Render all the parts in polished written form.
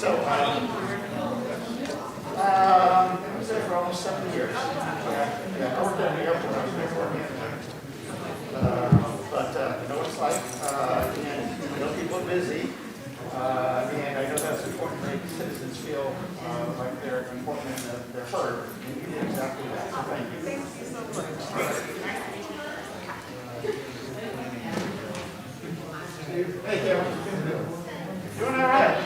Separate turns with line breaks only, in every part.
I was there for almost 7 years. Yeah, I worked at the airport. I was there for a minute. But you know what it's like. And I know people are busy. And I know that's important to make citizens feel like they're important and they're heard. And you did exactly that. So thank you. Thank you so much. Hey, Kevin. Doing all right.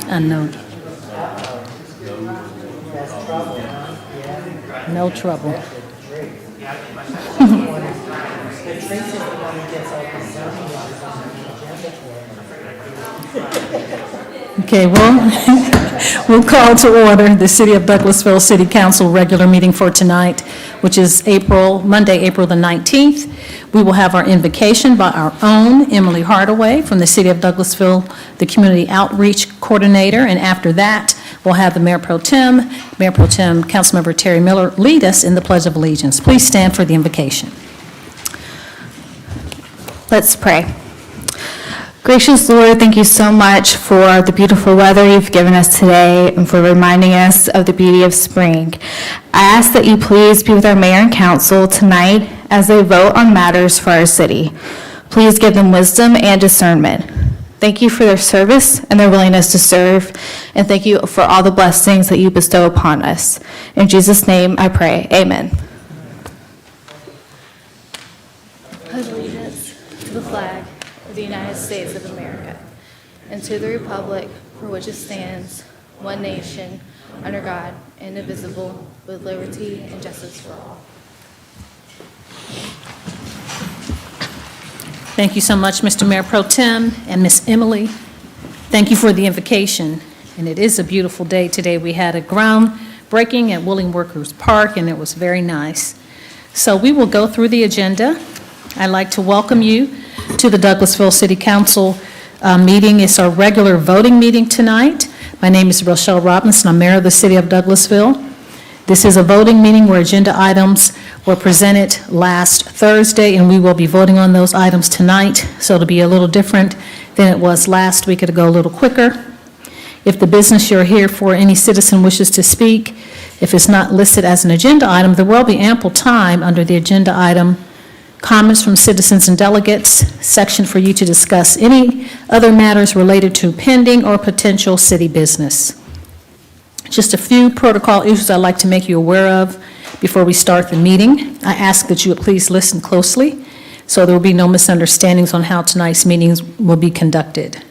Unknown. No trouble. Okay, well, we'll call to order the City of Douglasville City Council regular meeting for tonight, which is Monday, April the 19th. We will have our invocation by our own Emily Hardaway from the City of Douglasville, the Community Outreach Coordinator, and after that, we'll have the Mayor Pro Tem, Councilmember Terry Miller, lead us in the Pledge of Allegiance. Please stand for the invocation.
Let's pray. Gracious Lord, thank you so much for the beautiful weather you've given us today and for reminding us of the beauty of spring. I ask that you please be with our mayor and council tonight as they vote on matters for our city. Please give them wisdom and discernment. Thank you for their service and their willingness to serve, and thank you for all the blessings that you bestow upon us. In Jesus' name I pray, amen. Pledge allegiance to the flag of the United States of America, and to the republic for which it stands, one nation, under God, indivisible, with liberty and justice for all.
Thank you so much, Mr. Mayor Pro Tem and Miss Emily. Thank you for the invocation. And it is a beautiful day today. We had a groundbreaking at Willing Workers Park, and it was very nice. So we will go through the agenda. I'd like to welcome you to the Douglasville City Council meeting. It's our regular voting meeting tonight. My name is Rochelle Robinson. I'm mayor of the City of Douglasville. This is a voting meeting where agenda items were presented last Thursday, and we will be voting on those items tonight, so it'll be a little different than it was last week. It'll go a little quicker. If the business you're here for, any citizen wishes to speak, if it's not listed as an agenda item, there will be ample time under the agenda item comments from citizens and delegates section for you to discuss any other matters related to pending or potential city business. Just a few protocol issues I'd like to make you aware of before we start the meeting. I ask that you would please listen closely so there will be no misunderstandings on how tonight's meetings will be conducted.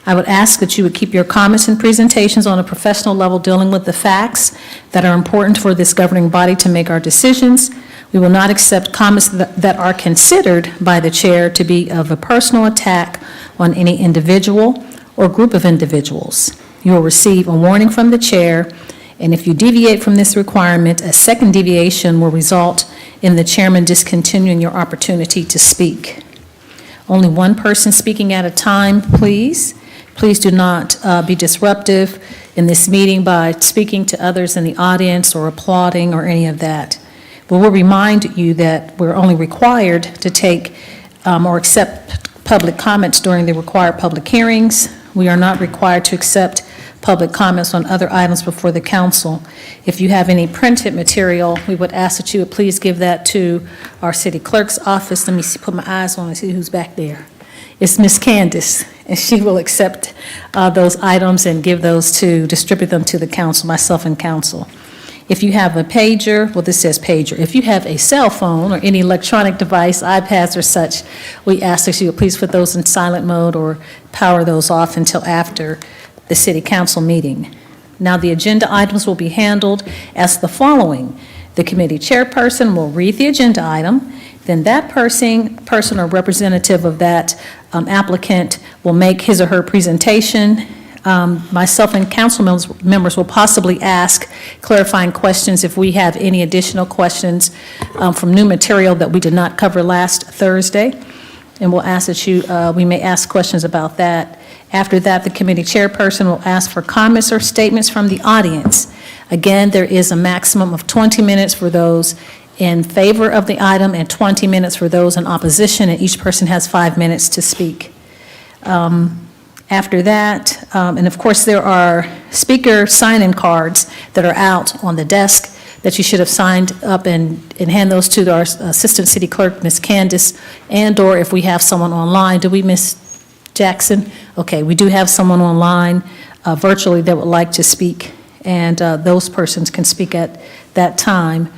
I would ask that you would keep your comments and presentations on a professional level dealing with the facts that are important for this governing body to make our decisions. We will not accept comments that are considered by the chair to be of a personal attack on any individual or group of individuals. You will receive a warning from the chair, and if you deviate from this requirement, a second deviation will result in the chairman discontinuing your opportunity to speak. Only one person speaking at a time, please. Please do not be disruptive in this meeting by speaking to others in the audience or applauding or any of that. But we'll remind you that we're only required to take or accept public comments during the required public hearings. We are not required to accept public comments on other items before the council. If you have any printed material, we would ask that you would please give that to our city clerk's office. Let me see, put my eyes on and see who's back there. It's Ms. Candace, and she will accept those items and distribute them to the council, myself and council. If you have a pager, well, this says pager. If you have a cell phone or any electronic device, iPads or such, we ask that you would please put those in silent mode or power those off until after the city council meeting. Now, the agenda items will be handled as the following. The committee chairperson will read the agenda item, then that person or representative of that applicant will make his or her presentation. Myself and council members will possibly ask clarifying questions if we have any additional questions from new material that we did not cover last Thursday. And we'll ask that we may ask questions about that. After that, the committee chairperson will ask for comments or statements from the audience. Again, there is a maximum of 20 minutes for those in favor of the item and 20 minutes for those in opposition, and each person has 5 minutes to speak. After that, and of course, there are speaker sign-in cards that are out on the desk that you should have signed up and hand those to our Assistant City Clerk, Ms. Candace, and/or if we have someone online. Do we, Ms. Jackson? Okay, we do have someone online virtually that would like to speak, and those persons can speak at that time.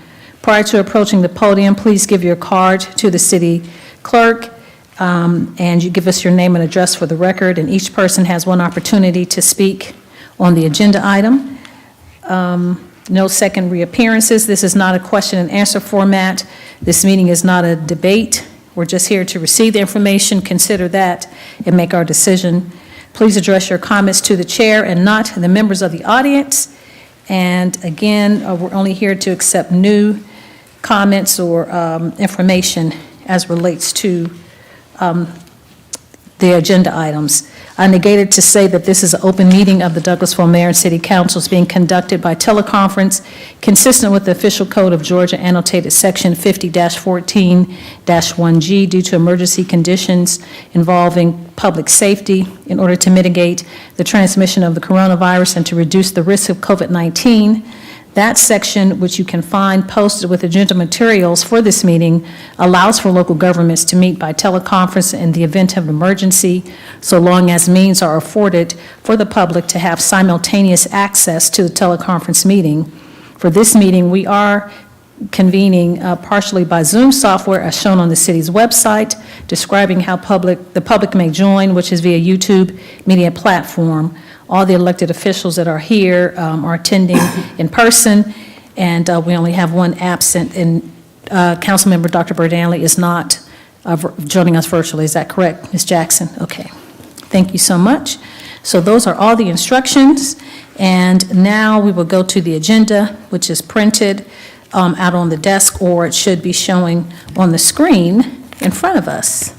Prior to approaching the podium, please give your card to the city clerk, and you give us your name and address for the record, and each person has one opportunity to speak on the agenda item. No second reappearances. This is not a question and answer format. This meeting is not a debate. We're just here to receive the information, consider that, and make our decision. Please address your comments to the chair and not the members of the audience. And again, we're only here to accept new comments or information as relates to the agenda items. I negated to say that this is an open meeting of the Douglasville Mayor and City Council. It's being conducted by teleconference consistent with the official code of Georgia, annotated section 50-14-1G, due to emergency conditions involving public safety in order to mitigate the transmission of the coronavirus and to reduce the risk of COVID-19. That section, which you can find posted with agenda materials for this meeting, allows for local governments to meet by teleconference in the event of an emergency, so long as means are afforded for the public to have simultaneous access to the teleconference meeting. For this meeting, we are convening partially by Zoom software as shown on the city's website, describing how the public may join, which is via YouTube media platform. All the elected officials that are here are attending in person, and we only have one absent, and Councilmember Dr. Burdanley is not joining us virtually. Is that correct, Ms. Jackson? Okay. Thank you so much. So those are all the instructions, and now we will go to the agenda, which is printed out on the desk, or it should be showing on the screen in front of us.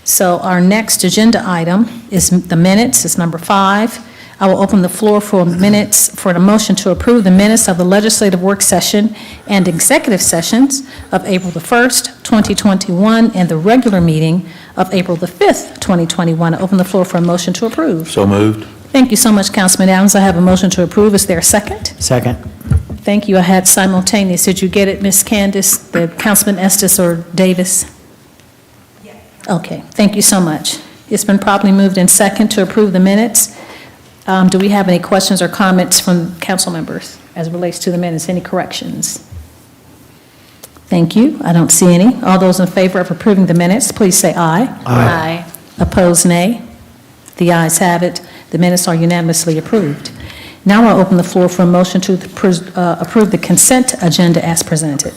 So our next agenda item is the minutes. It's number 5. I will open the floor for minutes for the motion to approve the minutes of the legislative work session and executive sessions of April the 1st, 2021, and the regular meeting of April the 5th, 2021. I open the floor for a motion to approve.
So moved.
Thank you so much, Councilman Adams. I have a motion to approve. Is there a second?
Second.
Thank you. I had simultaneous. Did you get it, Ms. Candace, the Councilman Estes or Davis? Yes. Okay. Thank you so much. It's been properly moved in second to approve the minutes. Do we have any questions or comments from council members as it relates to the minutes? Any corrections? Thank you. I don't see any. All those in favor of approving the minutes, please say aye.
Aye.
Opposed, nay. The ayes have it. The minutes are unanimously approved. Now I'll open the floor for a motion to approve the consent agenda as presented.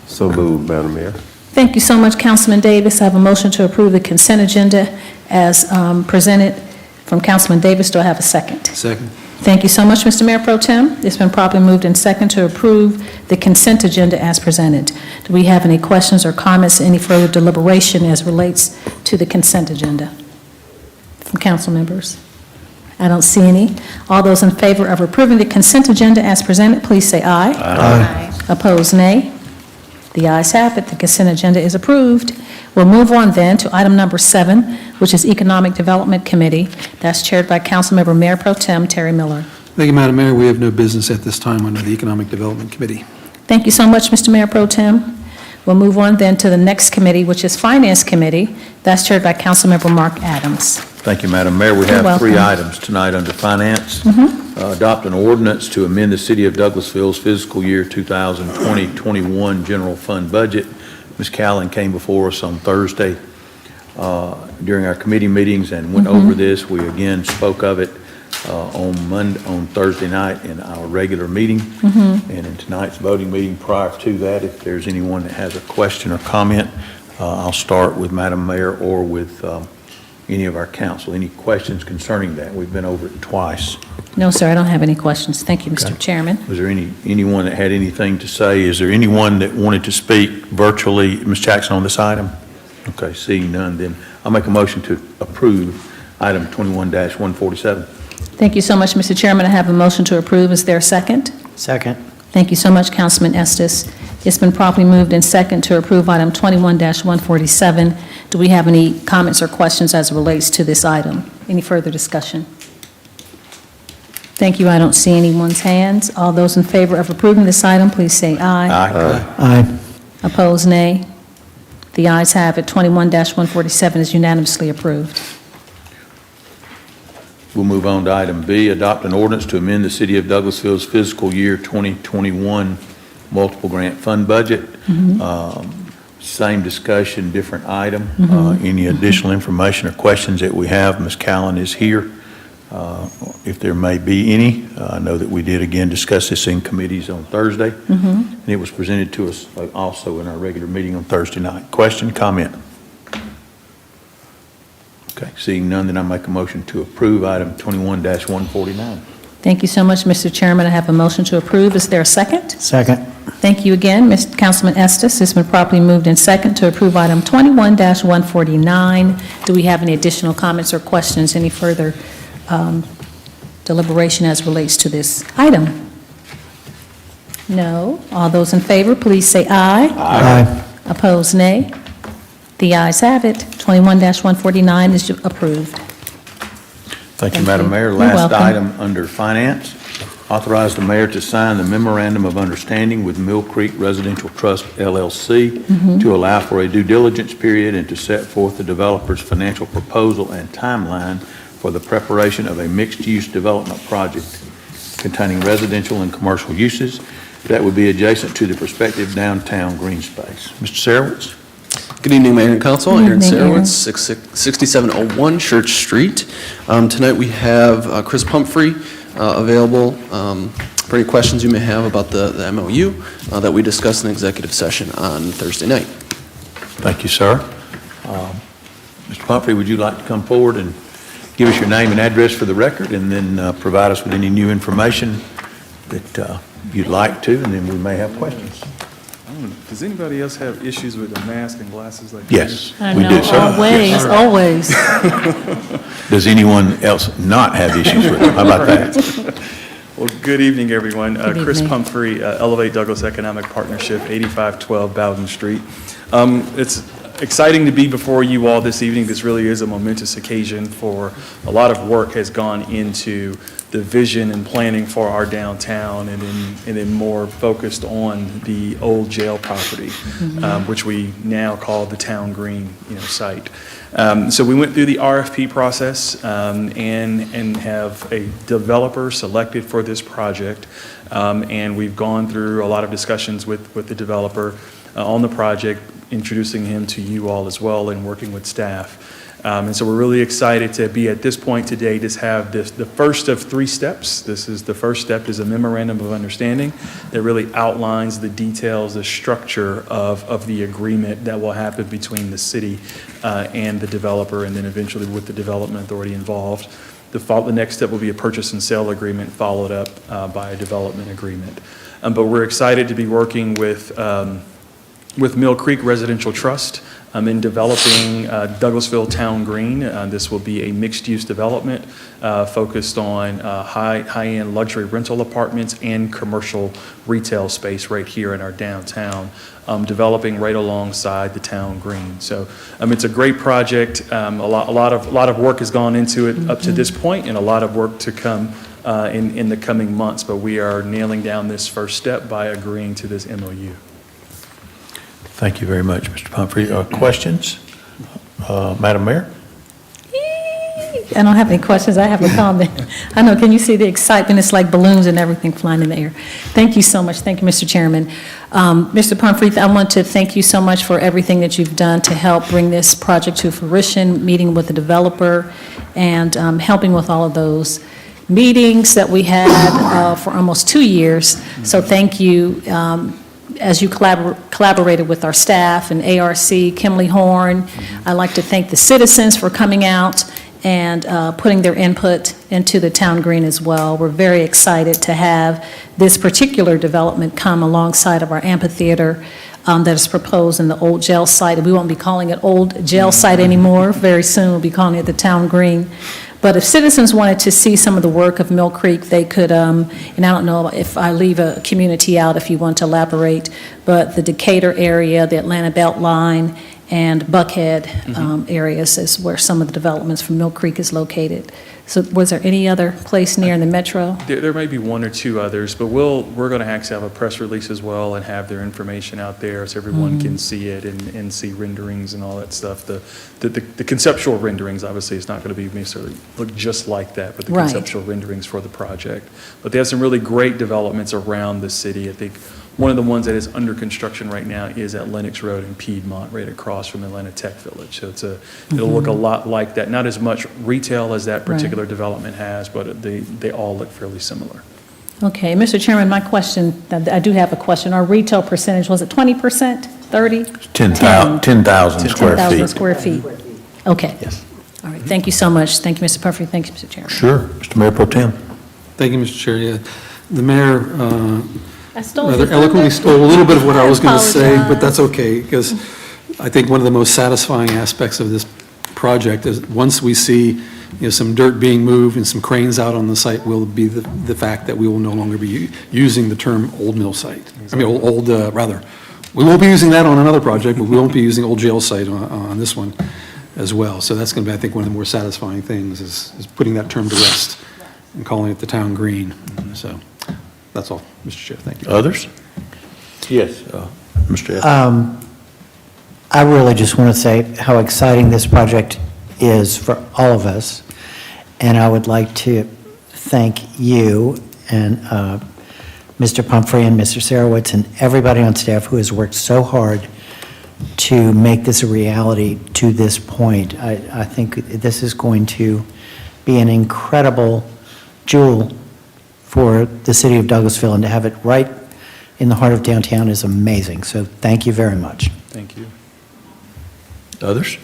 So moved, Madam Mayor.
Thank you so much, Councilman Davis. I have a motion to approve the consent agenda as presented from Councilman Davis. Do I have a second?
Second.
Thank you so much, Mr. Mayor Pro Tem. It's been properly moved and second to approve the consent agenda as presented. Do we have any questions or comments, any further deliberation as relates to the consent agenda from council members? I don't see any. All those in favor of approving the consent agenda as presented, please say aye.
Aye.
Opposed, nay. The ayes have it. The consent agenda is approved. We'll move on then to item number 7, which is Economic Development Committee. That's chaired by Councilmember Mayor Pro Tem Terry Miller.
Thank you, Madam Mayor. We have no business at this time under the Economic Development Committee.
Thank you so much, Mr. Mayor Pro Tem. We'll move on then to the next committee, which is Finance Committee. That's chaired by Councilmember Mark Adams.
Thank you, Madam Mayor. We
You're
have 3
welcome.
items tonight under Finance. Adopt an ordinance to amend the City of Douglasville's fiscal year 2020-21 general fund budget. Ms. Callen came before us on Thursday during our committee meetings and went over this. We again spoke of it on Thursday night in our regular meeting. And in tonight's voting meeting prior to that, if there's anyone that has a question or comment, I'll start with Madam Mayor or with any of our council. Any questions concerning that? We've been over it twice.
No, sir, I don't have any questions. Thank you, Mr.
Okay.
Chairman.
Was there anyone that had anything to say? Is there anyone that wanted to speak virtually, Ms. Jackson, on this item? Okay, seeing none, then I'll make a motion to approve item 21-147.
Thank you so much, Mr. Chairman. I have a motion to approve. Is there a second?
Second.
Thank you so much, Councilman Estes. It's been properly moved and second to approve item 21-147. Do we have any comments or questions as it relates to this item? Any further discussion? Thank you. I don't see anyone's hands. All those in favor of approving this item, please say aye.
Aye.
Opposed, nay. The ayes have it. 21-147 is unanimously approved.
We'll move on to item B, adopt an ordinance to amend the City of Douglasville's fiscal year 2021 multiple grant fund budget. Same discussion, different item. Any additional information or questions that we have, Ms. Callen is here. If there may be any, I know that we did again discuss this in committees on Thursday, and it was presented to us also in our regular meeting on Thursday night. Question, comment? Okay, seeing none, then I make a motion to approve item 21-149.
Thank you so much, Mr. Chairman. I have a motion to approve. Is there a second?
Second.
Thank you again, Mr. Councilman Estes. It's been properly moved in second to approve item 21-149. Do we have any additional comments or questions, any further deliberation as relates to this item? No. All those in favor, please say aye.
Aye.
Opposed, nay. The ayes have it. 21-149 is approved.
Thank you,
Thank
Madam
you.
Mayor.
You're
Last
welcome.
item under Finance, authorize the mayor to sign the Memorandum of Understanding with Mill Creek Residential Trust, LLC, to allow for a due diligence period and to set forth the developer's financial proposal and timeline for the preparation of a mixed-use development project containing residential and commercial uses that would be adjacent to the prospective downtown green space. Mr. Sarowitz?
Good evening, Mayor and Council.
Good
Aaron
evening, Aaron.
Sarowitz, 6701 Church Street. Tonight we have Chris Pumphrey available for any questions you may have about the MOU that we discussed in executive session on Thursday night.
Thank you, sir. Mr. Pumphrey, would you like to come forward and give us your name and address for the record, and then provide us with any new information that you'd like to, and then we may have questions.
Does anybody else have issues with the mask and glasses like
Yes,
I
we
know,
do, sir.
always,
Yes.
always.
Does anyone else not have issues with it? How about that?
Well, good evening, everyone.
Good
Chris
evening.
Pumphrey, Elevate Douglas Economic Partnership, 8512 Bowden Street. It's exciting to be before you all this evening. This really is a momentous occasion for a lot of work has gone into the vision and planning for our downtown, and then more focused on the old jail property, which we now call the Town Green, site. So we went through the RFP process and have a developer selected for this project, and we've gone through a lot of discussions with the developer on the project, introducing him to you all as well and working with staff. And so we're really excited to be at this point today to have the first of 3 steps. The first step is a Memorandum of Understanding that really outlines the details, the structure of the agreement that will happen between the city and the developer, and then eventually with the development authority involved. The next step will be a purchase and sale agreement, followed up by a development agreement. But we're excited to be working with Mill Creek Residential Trust in developing Douglasville Town Green. This will be a mixed-use development focused on high-end luxury rental apartments and commercial retail space right here in our downtown, developing right alongside the town green. So it's a great project. A lot of work has gone into it up to this point, and a lot of work to come in the coming months. But we are nailing down this first step by agreeing to this MOU.
Thank you very much, Mr. Pumphrey. Questions? Madam Mayor?
I don't have any questions, I have a comment. I know, can you see the excitement? It's like balloons and everything flying in the air. Thank you so much. Thank you, Mr. Chairman. Mr. Pumphrey, I want to thank you so much for everything that you've done to help bring this project to fruition, meeting with the developer, and helping with all of those meetings that we had for almost 2 years. So thank you. As you collaborated with our staff and ARC, Kimley Horn. I'd like to thank the citizens for coming out and putting their input into the town green as well. We're very excited to have this particular development come alongside of our amphitheater that is proposed in the old jail site. We won't be calling it old jail site anymore. Very soon we'll be calling it the town green. But if citizens wanted to see some of the work of Mill Creek, they could, and I don't know if I leave a community out if you want to elaborate, but the Decatur area, the Atlanta Beltline, and Buckhead areas is where some of the developments from Mill Creek is located. So was there any other place near in the metro?
There may be 1 or 2 others, but we're going to actually have a press release as well and have their information out there so everyone can see it and see renderings and all that stuff. The conceptual renderings, obviously, it's not going to be necessarily look just like that, but the
Right.
conceptual renderings for the project. But they have some really great developments around the city. I think one of the ones that is under construction right now is at Lenox Road in Piedmont, right across from Atlanta Tech Village. So it'll look a lot like that. Not as much retail as that particular development has, but they all look fairly similar.
Okay, Mr. Chairman, my question, I do have a question. Our retail percentage, was it 20%, 30?
10,000 square
10,000
feet.
square feet. Okay.
Yes.
All right, thank you so much. Thank you, Mr. Pumphrey. Thank you, Mr. Chairman.
Sure. Mr. Mayor Pro Tem?
Thank you, Mr. Chair. Yeah, the mayor
I stole
rather
your
eloquently
thunder.
stole a little bit of what I was going to say, but
Apologize.
that's okay, because I think one of the most satisfying aspects of this project is once we see, some dirt being moved and some cranes out on the site will be the fact that we will no longer be using the term old mill site. I mean, rather, we won't be using that on another project, but we won't be using old jail site on this one as well. So that's going to be, I think, one of the more satisfying things is putting that term to rest and calling it the town green. So that's all, Mr. Chair. Thank you.
Others? Yes. Mr. Evans?
I really just want to say how exciting this project is for all of us, and I would like to thank you and Mr. Pumphrey and Mr. Sarowitz and everybody on staff who has worked so hard to make this a reality to this point. I think this is going to be an incredible jewel for the city of Douglasville, and to have it right in the heart of downtown is amazing. So thank you very much.
Thank you.
Others?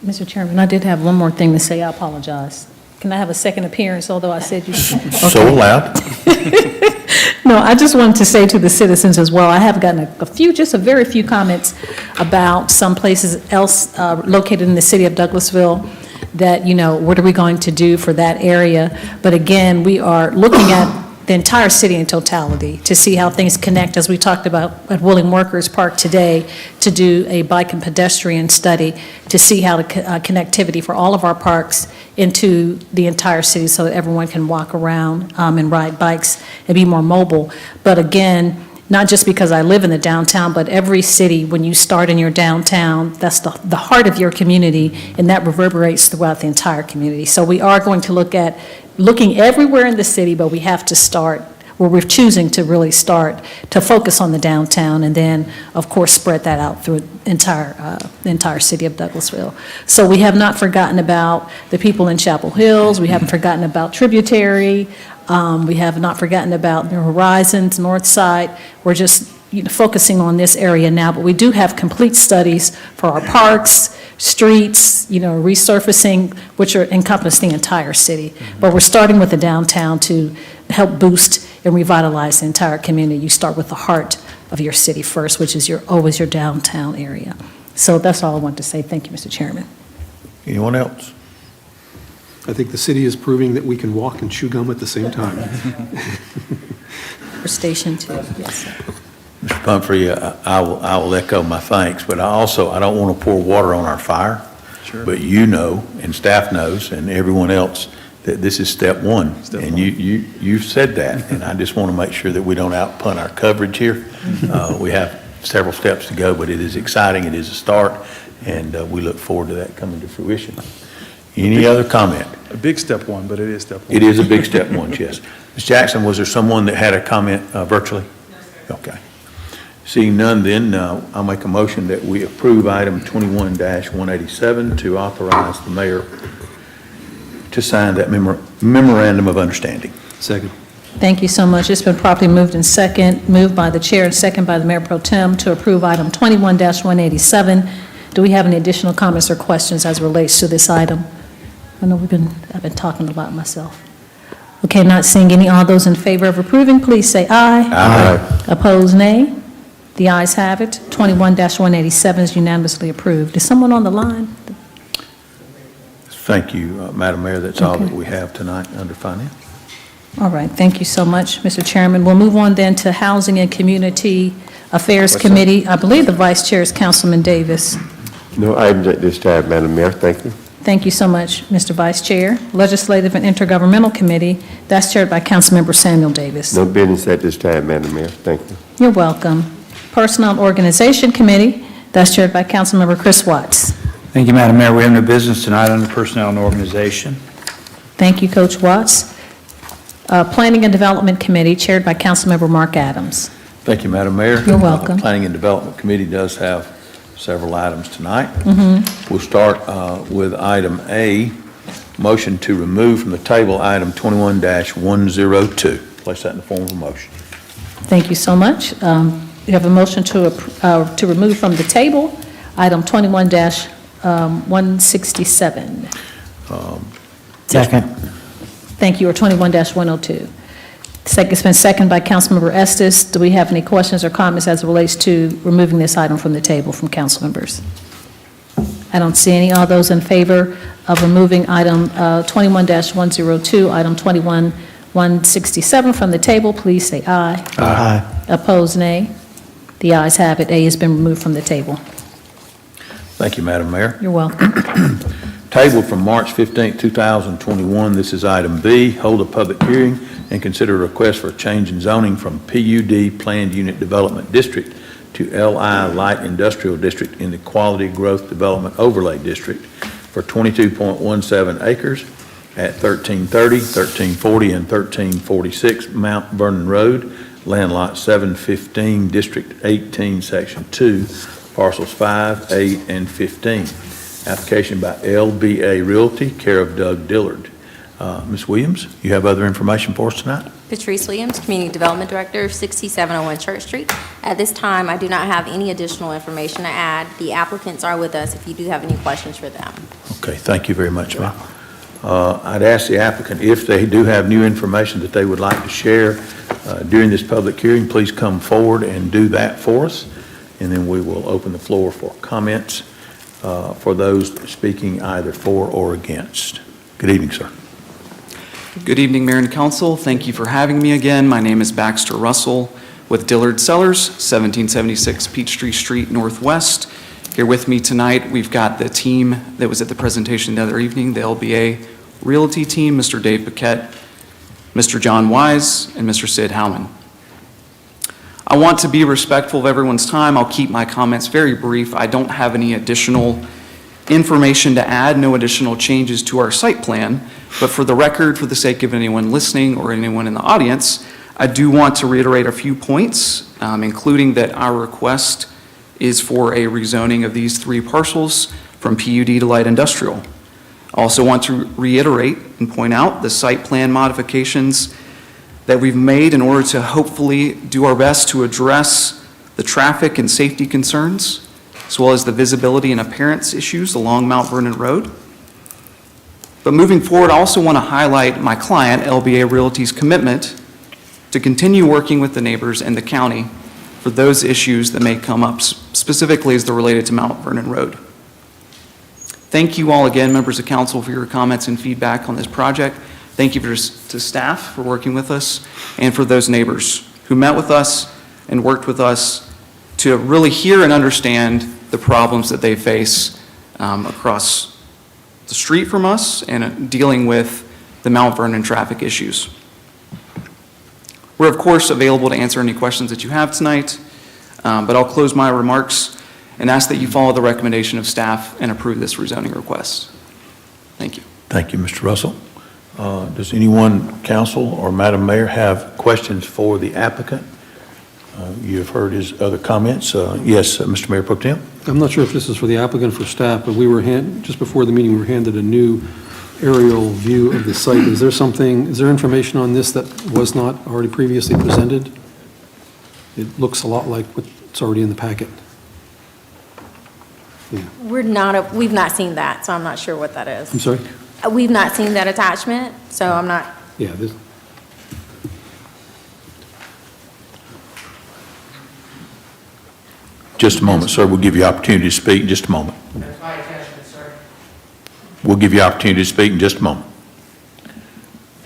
Mr. Chairman, I did have one more thing to say. I apologize. Can I have a second appearance, although I said you should?
So allowed.
No, I just wanted to say to the citizens as well, I have gotten just a very few comments about some places else located in the city of Douglasville that, what are we going to do for that area? But again, we are looking at the entire city in totality to see how things connect, as we talked about at Willing Workers Park today, to do a bike and pedestrian study to see how the connectivity for all of our parks into the entire city so that everyone can walk around and ride bikes and be more mobile. But again, not just because I live in the downtown, but every city, when you start in your downtown, that's the heart of your community, and that reverberates throughout the entire community. So we are going to looking everywhere in the city, but we have to start where we're choosing to really start to focus on the downtown and then, of course, spread that out through the entire city of Douglasville. So we have not forgotten about the people in Chapel Hills. We haven't forgotten about Tributary. We have not forgotten about New Horizons, North Side. We're just focusing on this area now, but we do have complete studies for our parks, streets, resurfacing, which are encompass the entire city. But we're starting with the downtown to help boost and revitalize the entire community. You start with the heart of your city first, which is always your downtown area. So that's all I want to say. Thank you, Mr. Chairman.
Anyone else?
I think the city is proving that we can walk and chew gum at the same time.
For Station 2, yes, sir.
Mr. Pumphrey, I will echo my thanks, but I don't want to pour water on our fire.
Sure.
But you know, and staff knows, and everyone else, that this is step one. And you've said that, and I just want to make sure that we don't outpunt our coverage here. We have several steps to go, but it is exciting, it is a start, and we look forward to that coming to fruition. Any other comment?
A big step one, but it is step one.
It is a big step one, yes. Ms. Jackson, was there someone that had a comment virtually? No, sir. Okay. Seeing none, then, I'll make a motion that we approve item 21-187 to authorize the mayor to sign that memorandum of understanding.
Second.
Thank you so much. It's been properly moved by the chair and second by the Mayor Pro Tem to approve item 21-187. Do we have any additional comments or questions as it relates to this item? I know I've been talking a lot myself. Okay, not seeing any. All those in favor of approving, please say aye.
Aye.
Opposed, nay. The ayes have it. 21-187 is unanimously approved. Is someone on the line?
Thank you, Madam Mayor. That's all
Okay.
that we have tonight under finance.
All right, thank you so much, Mr. Chairman. We'll move on then to Housing and Community Affairs Committee. I believe the Vice Chair is Councilman Davis.
No items at this time, Madam Mayor. Thank you.
Thank you so much, Mr. Vice Chair. Legislative and Intergovernmental Committee, that's chaired by Councilmember Samuel Davis.
No business at this time, Madam Mayor. Thank you.
You're welcome. Personnel and Organization Committee, that's chaired by Councilmember Chris Watts.
Thank you, Madam Mayor. We have no business tonight under Personnel and Organization.
Thank you, Coach Watts. Planning and Development Committee, chaired by Councilmember Mark Adams.
Thank you, Madam Mayor.
You're welcome.
The Planning and Development Committee does have several items tonight. We'll start with item A, motion to remove from the table item 21-102. Place that in the form of a motion.
Thank you so much. You have a motion to remove from the table item 21-167.
Second.
Thank you, or 21-102. It's been seconded by Councilmember Estes. Do we have any questions or comments as it relates to removing this item from the table from council members? I don't see any. All those in favor of removing item 21-102, item 21-167 from the table, please say aye.
Aye.
Opposed, nay. The ayes have it. A has been removed from the table.
Thank you, Madam Mayor.
You're welcome.
Tabled from March 15, 2021, this is item B, hold a public hearing and consider a request for a change in zoning from PUD Planned Unit Development District to LI Light Industrial District in the Quality Growth Development Overlay District for 22.17 acres at 1330, 1340, and 1346 Mount Vernon Road, land lot 715, District 18, Section 2, parcels 5, 8, and 15. Application by LBA Realty, care of Doug Dillard. Ms. Williams, you have other information for us tonight?
Patrice Williams, Community Development Director, 6701 Church Street. At this time, I do not have any additional information to add. The applicants are with us if you do have any questions for them.
Okay, thank you very much, ma'am. I'd ask the applicant if they do have new information that they would like to share during this public hearing, please come forward and do that for us, and then we will open the floor for comments for those speaking either for or against. Good evening, sir.
Good evening, Mayor and Council. Thank you for having me again. My name is Baxter Russell with Dillard Sellers, 1776 Peachtree Street Northwest. Here with me tonight, we've got the team that was at the presentation the other evening, the LBA Realty team, Mr. Dave Paquette, Mr. John Wise, and Mr. Sid Howman. I want to be respectful of everyone's time. I'll keep my comments very brief. I don't have any additional information to add, no additional changes to our site plan, but for the record, for the sake of anyone listening or anyone in the audience, I do want to reiterate a few points, including that our request is for a rezoning of these 3 parcels from PUD to light industrial. I also want to reiterate and point out the site plan modifications that we've made in order to hopefully do our best to address the traffic and safety concerns, as well as the visibility and appearance issues along Mount Vernon Road. But moving forward, I also want to highlight my client, LBA Realty's commitment to continue working with the neighbors and the county for those issues that may come up, specifically as they're related to Mount Vernon Road. Thank you all again, members of council, for your comments and feedback on this project. Thank you to staff for working with us, and for those neighbors who met with us and worked with us to really hear and understand the problems that they face across the street from us and dealing with the Mount Vernon traffic issues. We're, of course, available to answer any questions that you have tonight, but I'll close my remarks and ask that you follow the recommendation of staff and approve this rezoning request. Thank you.
Thank you, Mr. Russell. Does anyone, council or Madam Mayor, have questions for the applicant? You have heard his other comments. Yes, Mr. Mayor Pro Tem?
I'm not sure if this is for the applicant or for staff, but we were just before the meeting, we were handed a new aerial view of the site. Is there information on this that was not already previously presented? It looks a lot like what's already in the packet. Yeah.
We've not seen that, so I'm not sure what that is.
I'm sorry?
We've not seen that attachment, so I'm not.
Yeah, this.
Just a moment, sir. We'll give you opportunity to speak in just a moment.
That's my attachment, sir.
We'll give you opportunity to speak in just a moment.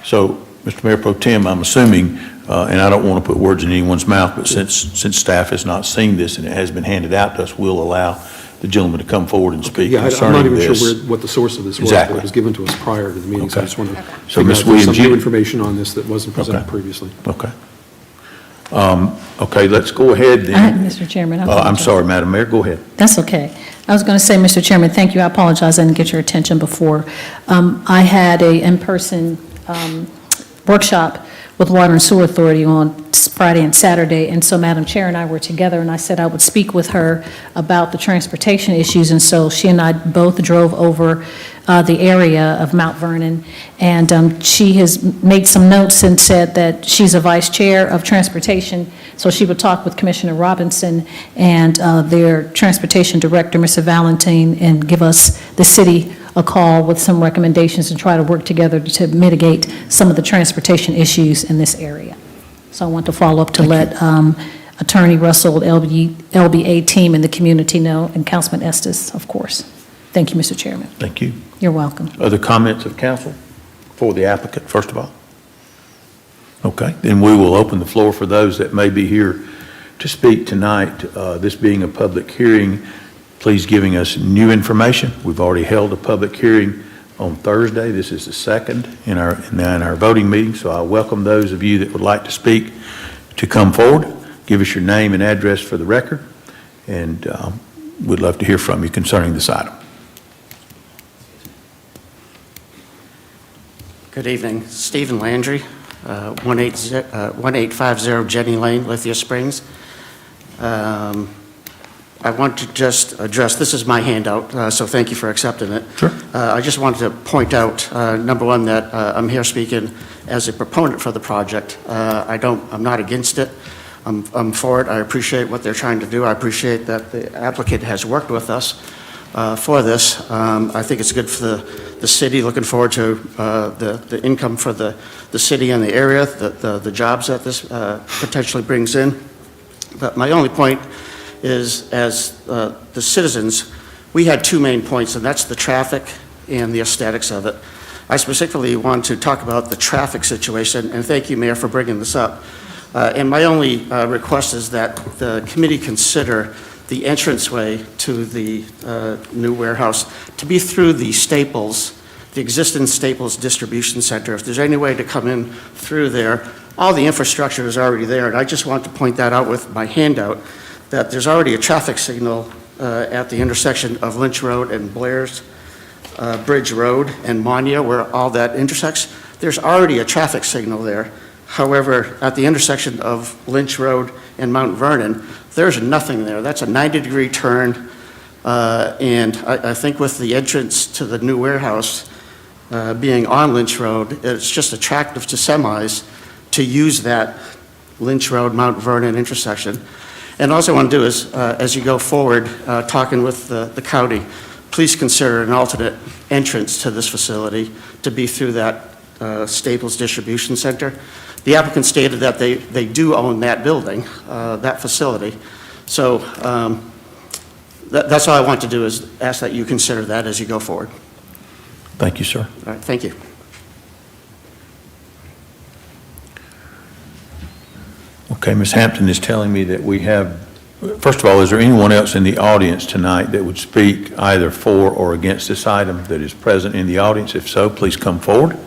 So, Mr. Mayor Pro Tem, I'm assuming, and I don't want to put words in anyone's mouth, but since staff has not seen this and it has been handed out to us, we'll allow the gentleman to come forward and speak
Yeah, I'm
concerning
not even
this.
sure what the source of this was.
Exactly.
But it was given to us prior to the meeting, so I
Okay.
just want to
So,
figure
Ms.
out if there's
Williams,
some new
you-
information on this that wasn't presented
Okay.
previously.
Okay. Okay, let's go ahead then.
Mr. Chairman, I
I'm
apologize.
sorry, Madam Mayor, go ahead.
That's okay. I was going to say, Mr. Chairman, thank you. I apologize, I didn't get your attention before. I had a in-person workshop with Water and Sewer Authority on Friday and Saturday, and so Madam Chair and I were together, and I said I would speak with her about the transportation issues, and so she and I both drove over the area of Mount Vernon, and she has made some notes and said that she's a vice chair of transportation, so she would talk with Commissioner Robinson and their transportation director, Mr. Valentine, and give us, the city, a call with some recommendations and try to work together to mitigate some of the transportation issues in this area. So I want to follow up to let Attorney Russell, LBA team, and the community know, and Councilman Estes, of course. Thank you, Mr. Chairman.
Thank you.
You're welcome.
Other comments of council for the applicant, first of all? Okay, then we will open the floor for those that may be here to speak tonight. This being a public hearing, please giving us new information. We've already held a public hearing on Thursday. This is the second in our voting meeting, so I welcome those of you that would like to speak to come forward. Give us your name and address for the record, and we'd love to hear from you concerning this item.
Good evening. Stephen Landry, 1850 Jenny Lane, Lithia Springs. I want to just address, this is my handout, so thank you for accepting it.
Sure.
I just wanted to point out, number one, that I'm here speaking as a proponent for the project. I'm not against it. I'm for it. I appreciate what they're trying to do. I appreciate that the applicant has worked with us for this. I think it's good for the city, looking forward to the income for the city and the area, the jobs that this potentially brings in. But my only point is, as the citizens, we had two main points, and that's the traffic and the aesthetics of it. I specifically want to talk about the traffic situation, and thank you, Mayor, for bringing this up. And my only request is that the committee consider the entranceway to the new warehouse to be through the Staples, the existing Staples distribution center. If there's any way to come in through there, all the infrastructure is already there, and I just want to point that out with my handout, that there's already a traffic signal at the intersection of Lynch Road and Blair's Bridge Road and Monia, where all that intersects. There's already a traffic signal there. However, at the intersection of Lynch Road and Mount Vernon, there's nothing there. That's a 90-degree turn, and I think with the entrance to the new warehouse being on Lynch Road, it's just attractive to semis to use that Lynch Road, Mount Vernon intersection. And also I want to do is, as you go forward, talking with the county, please consider an alternate entrance to this facility to be through that Staples Distribution Center. The applicant stated that they do own that building, that facility. So that's all I want to do is ask that you consider that as you go forward.
Thank you, sir.
All right, thank you.
Okay, Ms. Hampton is telling me that we have, first of all, is there anyone else in the audience tonight that would speak either for or against this item that is present in the audience? If so, please come forward.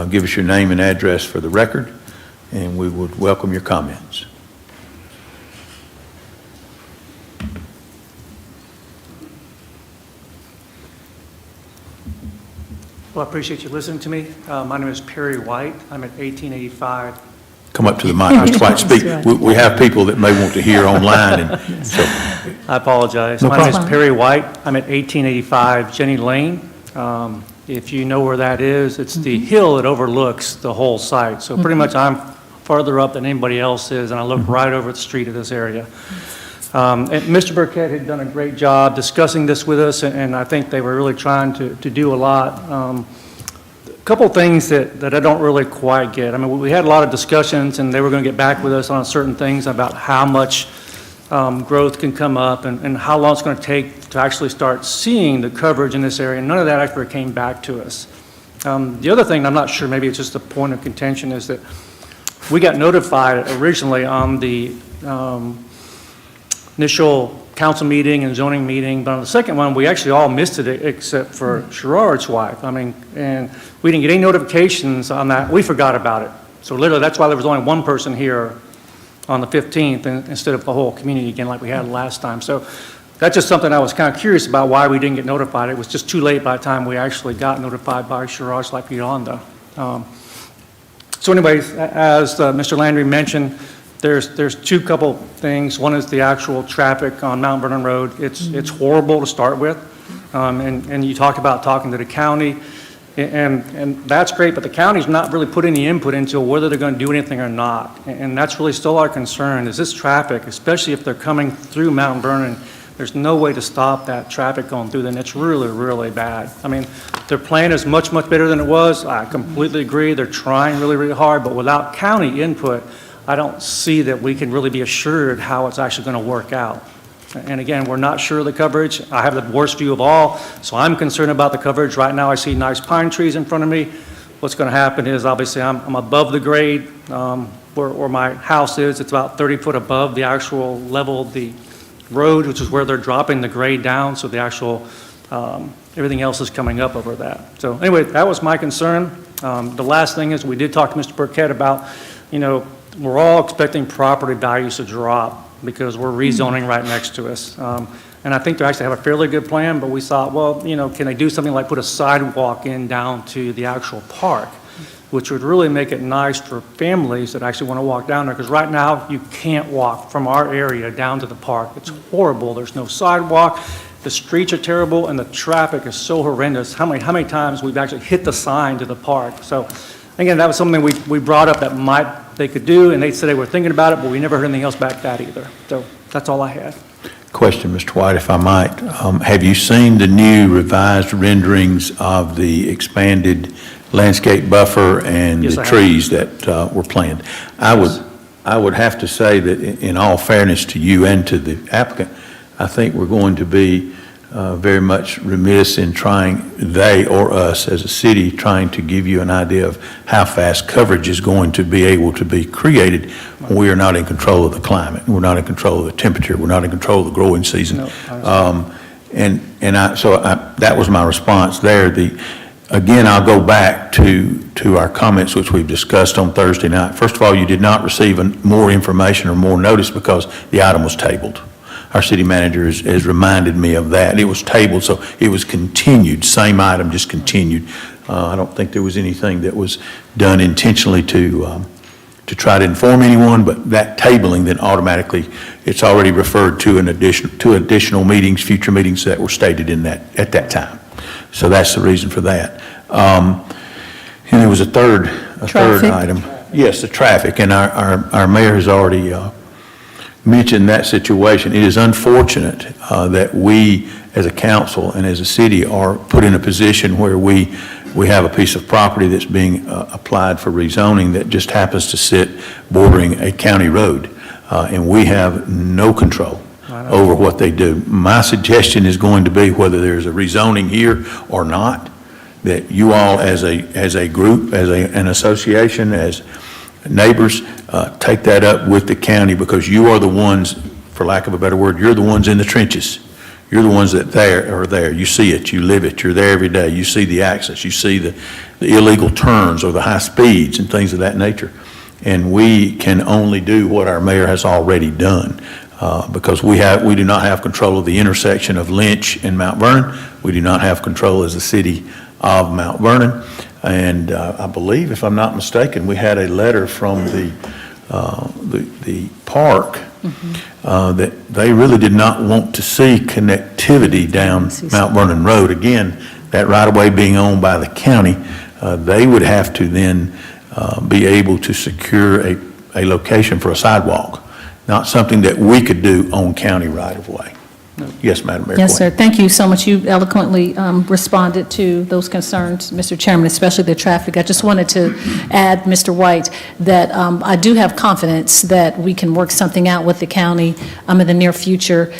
Give us your name and address for the record, and we would welcome your comments.
Well, I appreciate you listening to me. My name is Perry White. I'm at 1885.
Come up to the mic, Mr. White, speak. We have people that may want to hear online, and so.
I apologize.
No
My name is
problem.
Perry White. I'm at 1885 Jenny Lane. If you know where that is, it's the hill that overlooks the whole site. So pretty much I'm farther up than anybody else is, and I look right over the street of this area. And Mr. Burkett had done a great job discussing this with us, and I think they were really trying to do a lot. A couple things that I don't really quite get. I mean, we had a lot of discussions, and they were going to get back with us on certain things about how much growth can come up and how long it's going to take to actually start seeing the coverage in this area. None of that actually came back to us. The other thing, I'm not sure, maybe it's just a point of contention, is that we got notified originally on the initial council meeting and zoning meeting, but on the second one, we actually all missed it except for Sherrard's wife. I mean, and we didn't get any notifications on that. We forgot about it. So literally, that's why there was only one person here on the 15th instead of the whole community again like we had last time. So that's just something I was kind of curious about why we didn't get notified. It was just too late by the time we actually got notified by Sherrard's like Yolanda. So anyways, as Mr. Landry mentioned, there's two couple things. One is the actual traffic on Mount Vernon Road. It's horrible to start with. And you talk about talking to the county, and that's great, but the county's not really put any input into whether they're going to do anything or not. And that's really still our concern, is this traffic, especially if they're coming through Mount Vernon, there's no way to stop that traffic going through, then it's really, really bad. I mean, their plan is much, much better than it was. I completely agree. They're trying really, really hard, but without county input, I don't see that we can really be assured how it's actually going to work out. And again, we're not sure of the coverage. I have the worst view of all, so I'm concerned about the coverage. Right now, I see nice pine trees in front of me. What's going to happen is, obviously, I'm above the grade where my house is. It's about 30 foot above the actual level of the road, which is where they're dropping the grade down, so the actual, everything else is coming up over that. So anyway, that was my concern. The last thing is, we did talk to Mr. Burkett about, you know, we're all expecting property values to drop because we're rezoning right next to us. And I think they actually have a fairly good plan, but we thought, well, you know, can they do something like put a sidewalk in down to the actual park, which would really make it nice for families that actually want to walk down there, because right now you can't walk from our area down to the park. It's horrible. There's no sidewalk. The streets are terrible, and the traffic is so horrendous. How many times we've actually hit the sign to the park. So again, that was something we brought up that they could do, and they said they were thinking about it, but we never heard anything else back that either. So that's all I had.
Question, Mr. White, if I might. Have you seen the new revised renderings of the expanded landscape buffer and
Yes,
the
I have.
trees that were planned? I would have to say that in all fairness to you and to the applicant, I think we're going to be very much remiss in trying, they or us as a city, trying to give you an idea of how fast coverage is going to be able to be created when we are not in control of the climate. We're not in control of the temperature. We're not in control of the growing season.
No,
That was my response there. Again, I'll go back to our comments, which we've discussed on Thursday night. First of all, you did not receive more information or more notice because the item was tabled. Our city manager has reminded me of that. It was tabled, so it was continued, same item, just continued. I don't think there was anything that was done intentionally to to try to inform anyone, but that tabling, then automatically, it's already referred to additional meetings, future meetings that were stated in that, at that time. So that's the reason for that. And there was a third
Traffic.
item. Yes, the traffic, and our mayor has already mentioned that situation. It is unfortunate that we, as a council and as a city, are put in a position where we have a piece of property that's being applied for rezoning that just happens to sit bordering a county road, and we have no control over what they do. My suggestion is going to be, whether there's a rezoning here or not, that you all as a group, as an association, as neighbors, take that up with the county, because you are the ones, for lack of a better word, you're the ones in the trenches. You're the ones that are there. You see it, you live it, you're there every day. You see the accidents, you see the illegal turns or the high speeds and things of that nature. And we can only do what our mayor has already done, because we do not have control of the intersection of Lynch and Mount Vernon. We do not have control as the city of Mount Vernon. And I believe, if I'm not mistaken, we had a letter from the park that they really did not want to see connectivity down Mount Vernon Road. Again, that right-of-way being owned by the county, they would have to then be able to secure a location for a sidewalk, not something that we could do on county right-of-way. Yes, Madam Mayor.
Yes, sir. Thank you so much. You eloquently responded to those concerns, Mr. Chairman, especially the traffic. I just wanted to add, Mr. White, that I do have confidence that we can work something out with the county in the near future.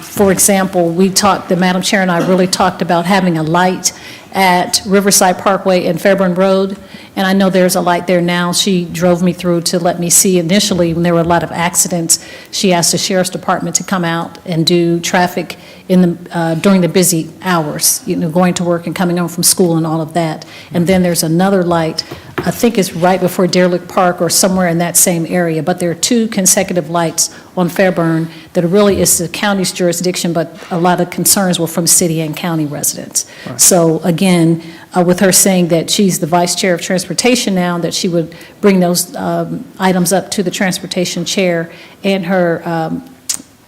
For example, the Madam Chair and I really talked about having a light at Riverside Parkway and Fairburn Road, and I know there's a light there now. She drove me through to let me see. Initially, when there were a lot of accidents, she asked the Sheriff's Department to come out and do traffic during the busy hours, going to work and coming home from school and all of that. And then there's another light, I think it's right before Derelict Park or somewhere in that same area, but there are 2 consecutive lights on Fairburn that really is the county's jurisdiction, but a lot of concerns were from city and county residents. Right. So again, with her saying that she's the vice chair of transportation now, that she would bring those items up to the transportation chair and her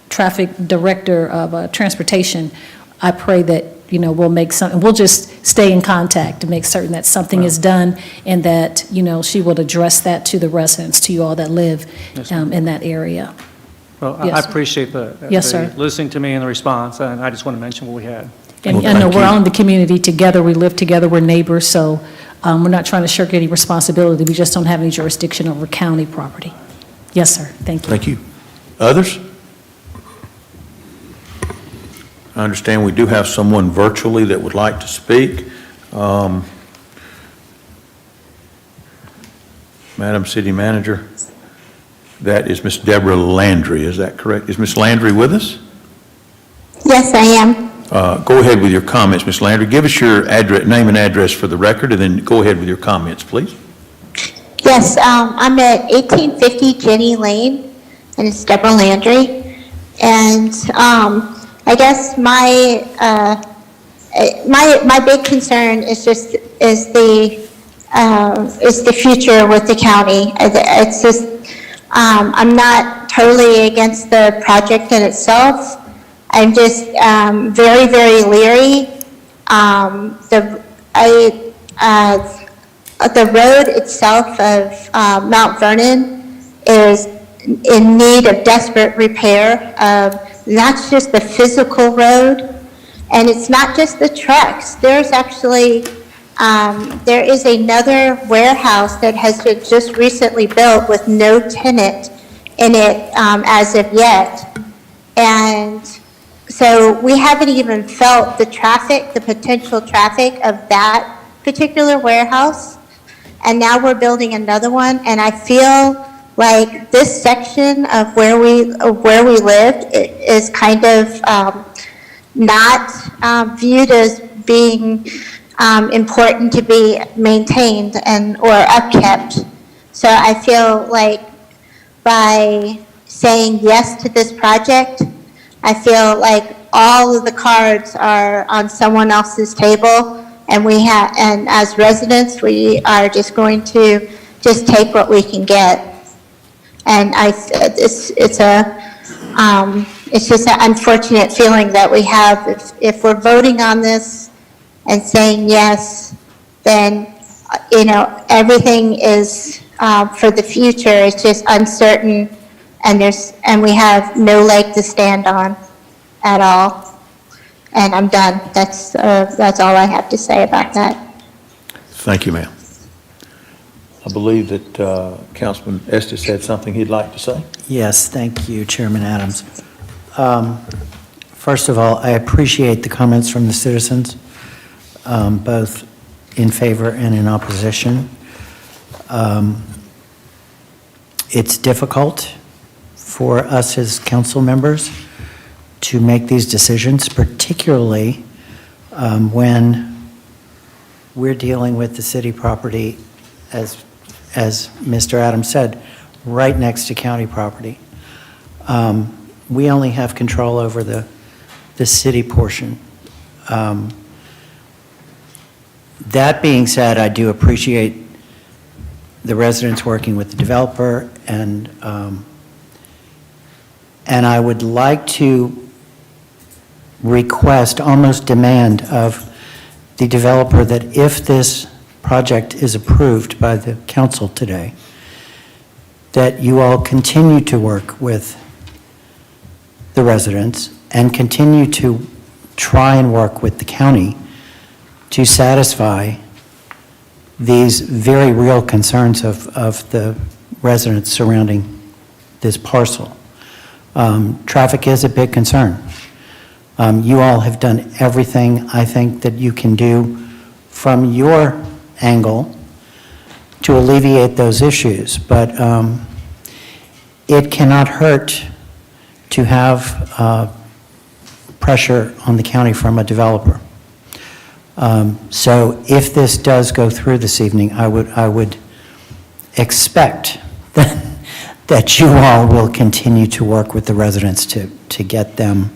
traffic director of transportation, I pray that, we'll make something, we'll just stay in contact to make certain that something is done, and that, she will address that to the residents, to you all that live in that area.
Well,
Yes.
I appreciate
Yes, sir.
listening to me and the response, and I just want to mention what we had.
And
Well,
I know
thank
we're
you.
all in the community together, we live together, we're neighbors, so we're not trying to shirk any responsibility, we just don't have any jurisdiction over county property. Yes, sir, thank you.
Thank you. Others? I understand we do have someone virtually that would like to speak. Madam City Manager, that is Ms. Deborah Landry, is that correct? Is Ms. Landry with us?
Yes, I am.
Go ahead with your comments, Ms. Landry. Give us your name and address for the record, and then go ahead with your comments, please.
Yes, I'm at 1850 Jenny Lane, and it's Deborah Landry. And I guess my big concern is the future with the county. It's just I'm not totally against the project in itself. I'm just very, very leery. The road itself of Mount Vernon is in need of desperate repair. That's just the physical road, and it's not just the trucks. There's actually, there is another warehouse that has been just recently built with no tenant in it as of yet. And so we haven't even felt the traffic, the potential traffic of that particular warehouse. And now we're building another one, and I feel like this section of where we live is kind of not viewed as being important to be maintained or upkept. So I feel like by saying yes to this project, I feel like all of the cards are on someone else's table, and and as residents, we are just going to just take what we can get. And it's just an unfortunate feeling that we have. If we're voting on this and saying yes, then, everything is, for the future, it's just uncertain, and we have no leg to stand on at all. And I'm done. That's all I have to say about that.
Thank you, ma'am. I believe that Councilman Estes had something he'd like to say.
Yes, thank you, Chairman Adams. First of all, I appreciate the comments from the citizens, both in favor and in opposition. It's difficult for us as council members to make these decisions, particularly when we're dealing with the city property, as Mr. Adams said, right next to county property. We only have control over the city portion. That being said, I do appreciate the residents working with the developer, and I would like to request, almost demand of the developer, that if this project is approved by the council today, that you all continue to work with the residents and continue to try and work with the county to satisfy these very real concerns of the residents surrounding this parcel. Traffic is a big concern. You all have done everything, I think, that you can do from your angle to alleviate those issues, but it cannot hurt to have pressure on the county from a developer. So if this does go through this evening, I would expect that you all will continue to work with the residents to get them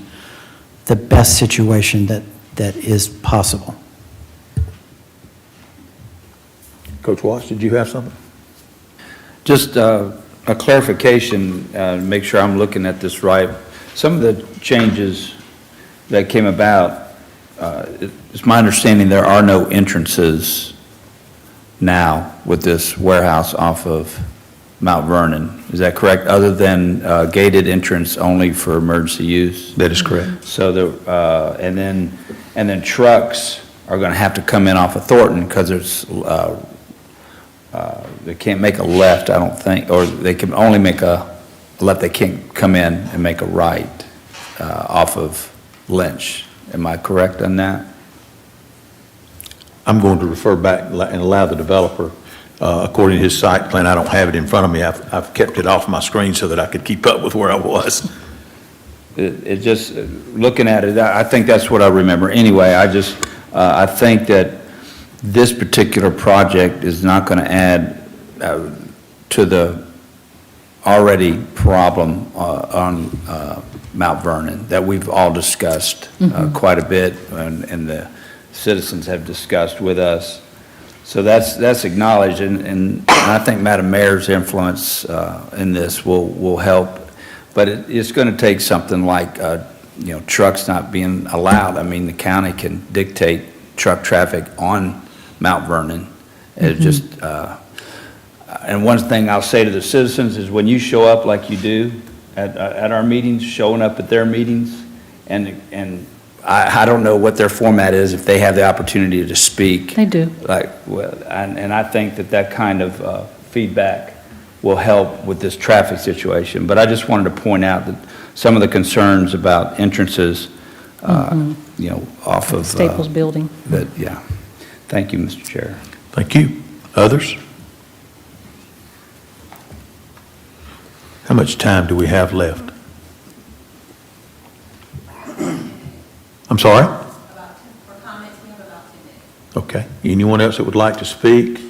the best situation that is possible.
Coach Walsh, did you have something?
Just a clarification, make sure I'm looking at this right. Some of the changes that came about, it's my understanding there are no entrances now with this warehouse off of Mount Vernon. Is that correct? Other than gated entrance only for emergency use?
That is correct.
So and then trucks are going to have to come in off of Thornton because there's they can't make a left, I don't think, or they can only make a left. They can't come in and make a right off of Lynch. Am I correct on that?
I'm going to refer back and allow the developer, according to his site plan, I don't have it in front of me, I've kept it off my screen so that I could keep up with where I was.
It just, looking at it, I think that's what I remember. Anyway, I think that this particular project is not going to add to the already problem on Mount Vernon that we've all discussed quite a bit, and the citizens have discussed with us. So that's acknowledged, and I think Madam Mayor's influence in this will help. But it's going to take something like trucks not being allowed. I mean, the county can dictate truck traffic on Mount Vernon. It just and one thing I'll say to the citizens is when you show up like you do at our meetings, showing up at their meetings, and I don't know what their format is if they have the opportunity to speak.
They do.
And I think that kind of feedback will help with this traffic situation. But I just wanted to point out that some of the concerns about entrances, off of
Staples Building.
But yeah, thank you, Mr. Chair.
Thank you. Others? How much time do we have left? I'm sorry?
For comments, we have about 2 minutes.
Okay. Anyone else that would like to speak?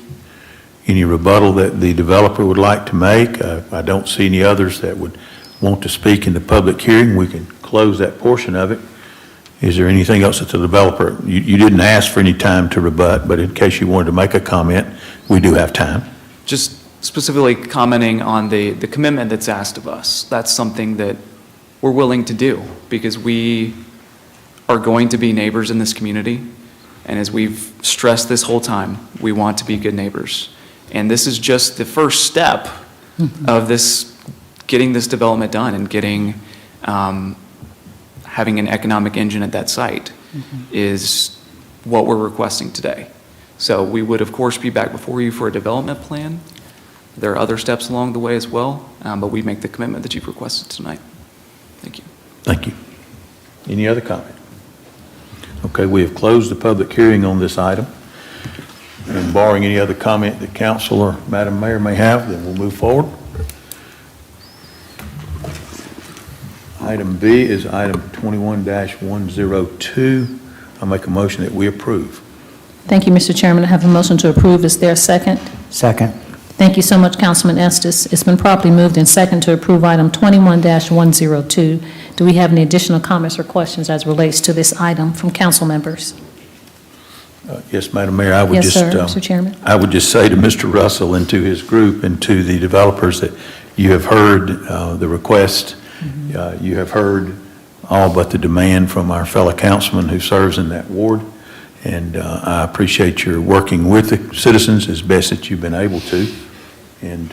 Any rebuttal that the developer would like to make? I don't see any others that would want to speak in the public hearing. We can close that portion of it. Is there anything else that the developer, you didn't ask for any time to rebut, but in case you wanted to make a comment, we do have time.
Just specifically commenting on the commitment that's asked of us. That's something that we're willing to do because we are going to be neighbors in this community. And as we've stressed this whole time, we want to be good neighbors. And this is just the first step of this, getting this development done and getting, having an economic engine at that site is what we're requesting today. So we would, of course, be back before you for a development plan. There are other steps along the way as well, but we make the commitment that you've requested tonight. Thank you.
Thank you. Any other comment? Okay, we have closed the public hearing on this item. And barring any other comment that council or Madam Mayor may have, then we'll move forward. Item B is item 21-102. I'll make a motion that we approve.
Thank you, Mr. Chairman. I have a motion to approve. Is there a second?
Second.
Thank you so much, Councilman Estes. It's been properly moved and second to approve item 21-102. Do we have any additional comments or questions as relates to this item from council members?
Yes, Madam Mayor, I would
Yes,
just,
sir, Mr. Chairman.
I would just say to Mr. Russell and to his group and to the developers that you have heard the request. You have heard all but the demand from our fellow councilman who serves in that ward. And I appreciate your working with the citizens as best that you've been able to. And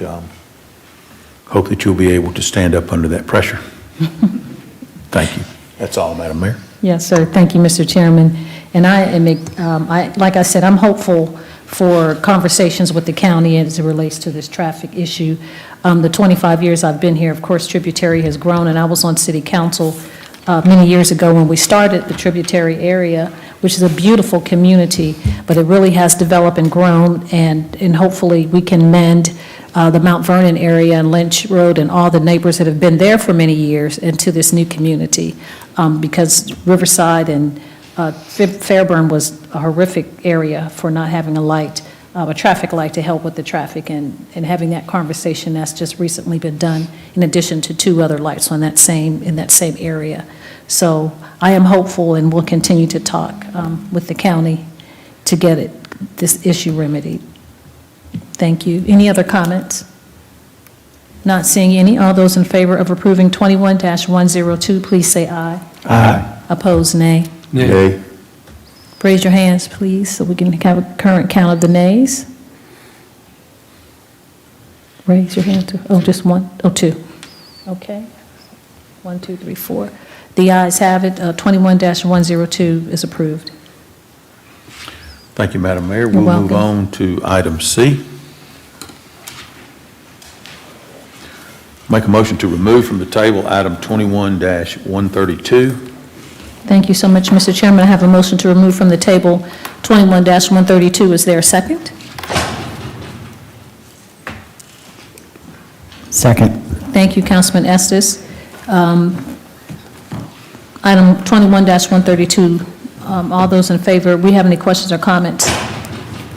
hope that you'll be able to stand up under that pressure. Thank you. That's all, Madam Mayor.
Yes, sir. Thank you, Mr. Chairman. And I am, like I said, I'm hopeful for conversations with the county as it relates to this traffic issue. The 25 years I've been here, of course, Tributary has grown, and I was on city council many years ago when we started the Tributary area, which is a beautiful community, but it really has developed and grown, and hopefully we can mend the Mount Vernon area and Lynch Road and all the neighbors that have been there for many years into this new community, because Riverside and Fairburn was a horrific area for not having a light, a traffic light to help with the traffic, and having that conversation that's just recently been done, in addition to 2 other lights in that same area. So I am hopeful, and will continue to talk with the county to get this issue remedied. Thank you. Any other comments? Not seeing any. All those in favor of approving 21-102, please say aye.
Aye.
Opposed, nay.
Nay.
Raise your hands, please, so we can have a current count of the nays. Raise your hand. Just one? 2. Okay. 1, 2, 3, 4. The ayes have it. 21-102 is approved.
Thank you, Madam Mayor.
You're
We'll move
welcome.
on to item C. Make a motion to remove from the table item 21-132.
Thank you so much, Mr. Chairman. I have a motion to remove from the table 21-132. Is there a second?
Second.
Thank you, Councilman Estes. Item 21-132, all those in favor, we have any questions or comments?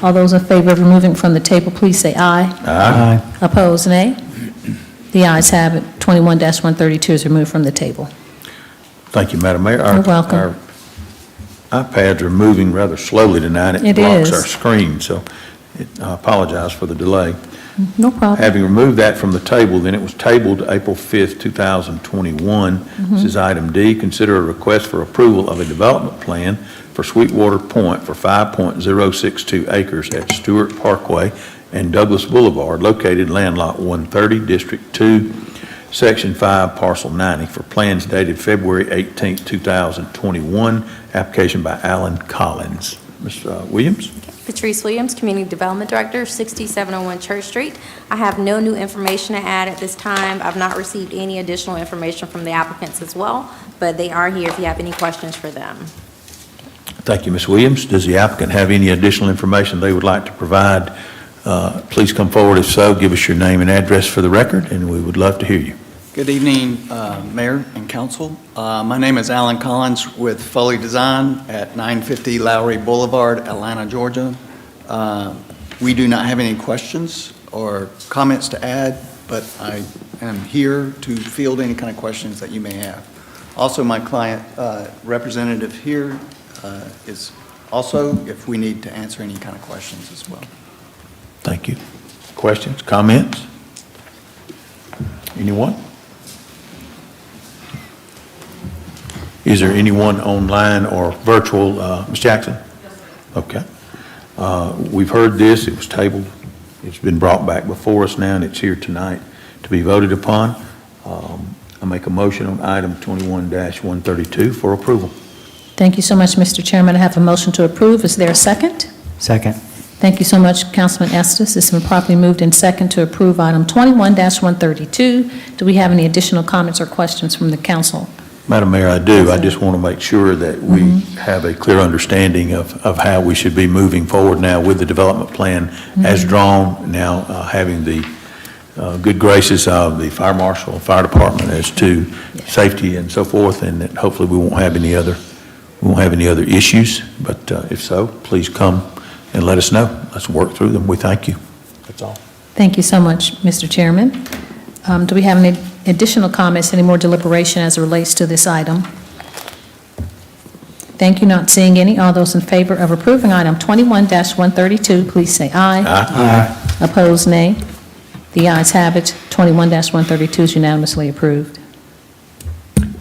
All those in favor of removing from the table, please say aye.
Aye.
Opposed, nay. The ayes have it. 21-132 is removed from the table.
Thank you, Madam Mayor.
You're welcome.
Our iPads are moving rather slowly tonight.
It
blocks
is.
our screen, so I apologize for the delay.
No problem.
Having removed that from the table, then it was tabled April 5th, 2021. This is item D, consider a request for approval of a development plan for Sweetwater Point for 5.062 acres at Stuart Parkway and Douglas Boulevard, located in land lot 130, District 2, Section 5, Parcel 90, for plans dated February 18th, 2021, application by Alan Collins. Ms. Williams?
Patrice Williams, Community Development Director, 6701 Church Street. I have no new information to add at this time. I've not received any additional information from the applicants as well, but they are here if you have any questions for them.
Thank you, Ms. Williams. Does the applicant have any additional information they would like to provide? Please come forward. If so, give us your name and address for the record, and we would love to hear you.
Good evening, Mayor and Council. My name is Alan Collins with Foley Design at 950 Lowry Boulevard, Atlanta, Georgia. We do not have any questions or comments to add, but I am here to field any kind of questions that you may have. Also, my client representative here is also, if we need to answer any kind of questions as well.
Thank you. Questions, comments? Anyone? Is there anyone online or virtual, Ms. Jackson? Okay. We've heard this, it was tabled, it's been brought back before us now, and it's here tonight to be voted upon. I make a motion on item 21-132 for approval.
Thank you so much, Mr. Chairman. I have a motion to approve. Is there a second?
Second.
Thank you so much, Councilman Estes. It's been properly moved in second to approve item 21-132. Do we have any additional comments or questions from the council?
Madam Mayor, I do. I just want to make sure that we have a clear understanding of how we should be moving forward now with the development plan as drawn, now having the good graces of the fire marshal and fire department as to safety and so forth, and that hopefully we won't have any other issues. But if so, please come and let us know. Let's work through them. We thank you. That's all.
Thank you so much, Mr. Chairman. Do we have any additional comments, any more deliberation as it relates to this item? Thank you. Not seeing any. All those in favor of approving item 21-132, please say aye.
Aye.
Opposed, nay. The ayes have it. 21-132 is unanimously approved.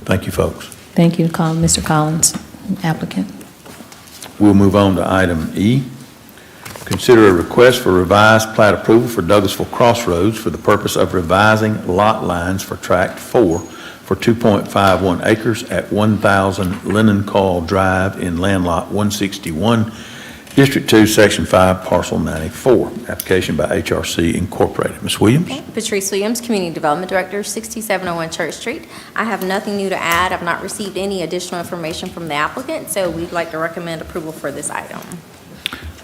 Thank you, folks.
Thank you, Mr. Collins, applicant.
We'll move on to item E. Consider a request for revised plat approval for Douglasville Crossroads for the purpose of revising lot lines for Tract 4 for 2.51 acres at 1,000 Linenthal Drive in Land Lot 161, District 2, Section 5, Parcel 94. Application by HRC Incorporated. Ms. Williams?
Patrice Williams, Community Development Director, 6701 Church Street. I have nothing new to add. I've not received any additional information from the applicant, so we'd like to recommend approval for this item.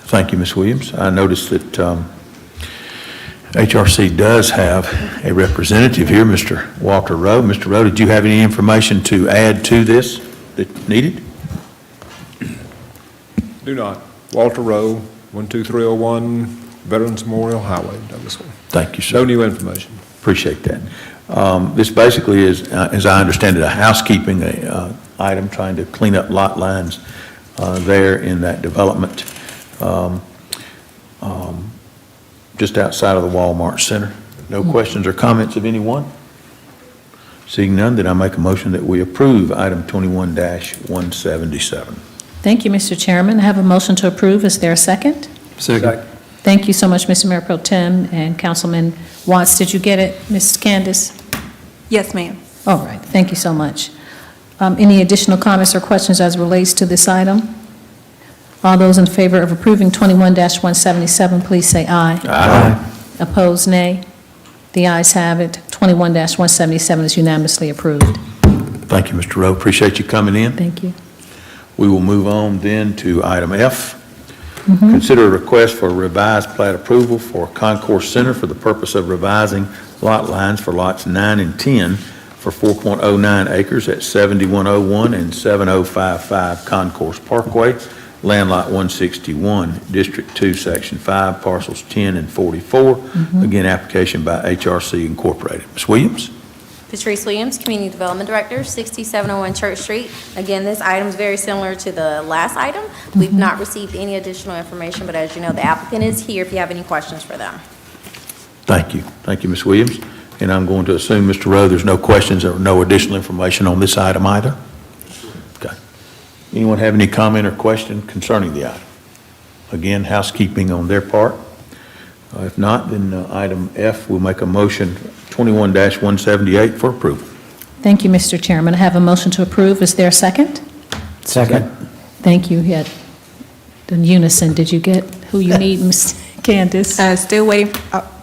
Thank you, Ms. Williams. I noticed that HRC does have a representative here, Mr. Walter Rowe. Mr. Rowe, did you have any information to add to this that needed?
Do not. Walter Rowe, 12301 Veterans Memorial Highway, Douglasville.
Thank you, sir.
No new information.
Appreciate that. This basically is, as I understand it, a housekeeping item, trying to clean up lot lines there in that development, just outside of the Walmart Center. No questions or comments of anyone? Seeing none, then I make a motion that we approve item 21-177.
Thank you, Mr. Chairman. I have a motion to approve. Is there a second?
Second.
Thank you so much, Mr. Mayor Pro Tem and Councilman Watts. Did you get it, Ms. Candace?
Yes, ma'am.
All right, thank you so much. Any additional comments or questions as it relates to this item? All those in favor of approving 21-177, please say aye.
Aye.
Opposed, nay. The ayes have it. 21-177 is unanimously approved.
Thank you, Mr. Rowe. Appreciate you coming in.
Thank you.
We will move on then to item F. Consider a request for revised plat approval for Concourse Center for the purpose of revising lot lines for lots 9 and 10 for 4.09 acres at 7101 and 7055 Concourse Parkway, Land Lot 161, District 2, Section 5, Parcels 10 and 44. Again, application by HRC Incorporated. Ms. Williams?
Patrice Williams, Community Development Director, 6701 Church Street. Again, this item is very similar to the last item. We've not received any additional information, but as you know, the applicant is here if you have any questions for them.
Thank you. Thank you, Ms. Williams. And I'm going to assume, Mr. Rowe, there's no questions or no additional information on this item either? Okay. Anyone have any comment or question concerning the item? Again, housekeeping on their part. If not, then item F, we'll make a motion 21-178 for approval.
Thank you, Mr. Chairman. I have a motion to approve. Is there a second?
Second.
Thank you. You had in unison. Did you get who you need, Ms. Candace?
Still waiting.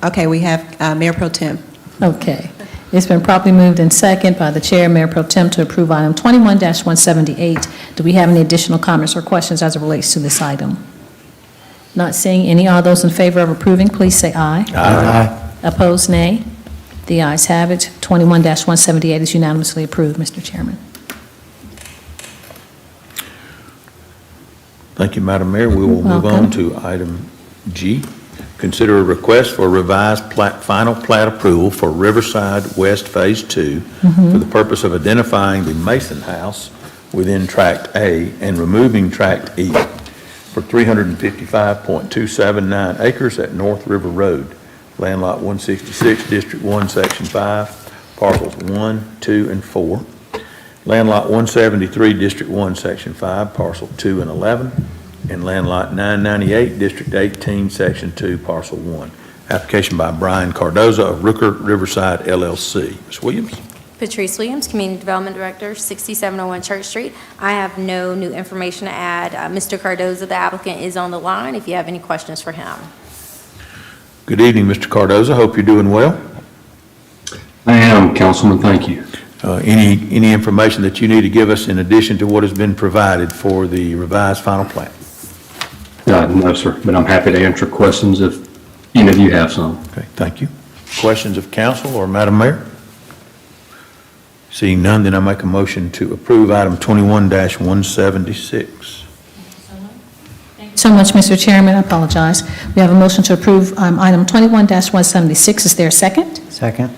Okay, we have Mayor Pro Tem.
Okay. It's been properly moved in second by the Chair, Mayor Pro Tem, to approve item 21-178. Do we have any additional comments or questions as it relates to this item? Not seeing any. All those in favor of approving, please say aye.
Aye.
Opposed, nay. The ayes have it. 21-178 is unanimously approved, Mr. Chairman.
Thank you, Madam Mayor. We will move on to item G. Consider a request for revised final plat approval for Riverside West Phase 2 for the purpose of identifying the Mason House within Tract A and removing Tract E for 355.279 acres at North River Road, Land Lot 166, District 1, Section 5, parcels 1, 2, and 4. Land Lot 173, District 1, Section 5, parcel 2 and 11. And Land Lot 998, District 18, Section 2, parcel 1. Application by Brian Cardoza of Rooker Riverside LLC. Ms. Williams?
Patrice Williams, Community Development Director, 6701 Church Street. I have no new information to add. Mr. Cardoza, the applicant, is on the line if you have any questions for him.
Good evening, Mr. Cardoza. Hope you're doing well.
I am, Councilman, thank you.
Any information that you need to give us in addition to what has been provided for the revised final plan?
No, sir, but I'm happy to answer questions if any of you have some.
Okay, thank you. Questions of council or Madam Mayor? Seeing none, then I make a motion to approve item 21-176.
So much, Mr. Chairman, I apologize. We have a motion to approve item 21-176. Is there a second?
Second.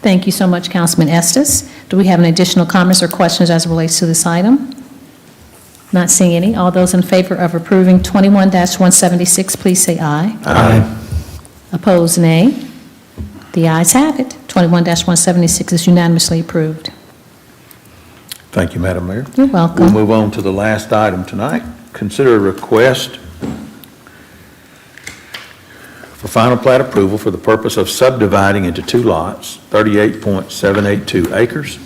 Thank you so much, Councilman Estes. Do we have any additional comments or questions as it relates to this item? Not seeing any. All those in favor of approving 21-176, please say aye.
Aye.
Opposed, nay. The ayes have it. 21-176 is unanimously approved.
Thank you, Madam Mayor.
You're welcome.
We'll move on to the last item tonight. Consider a request for final plat approval for the purpose of subdividing into 2 lots, 38.782 acres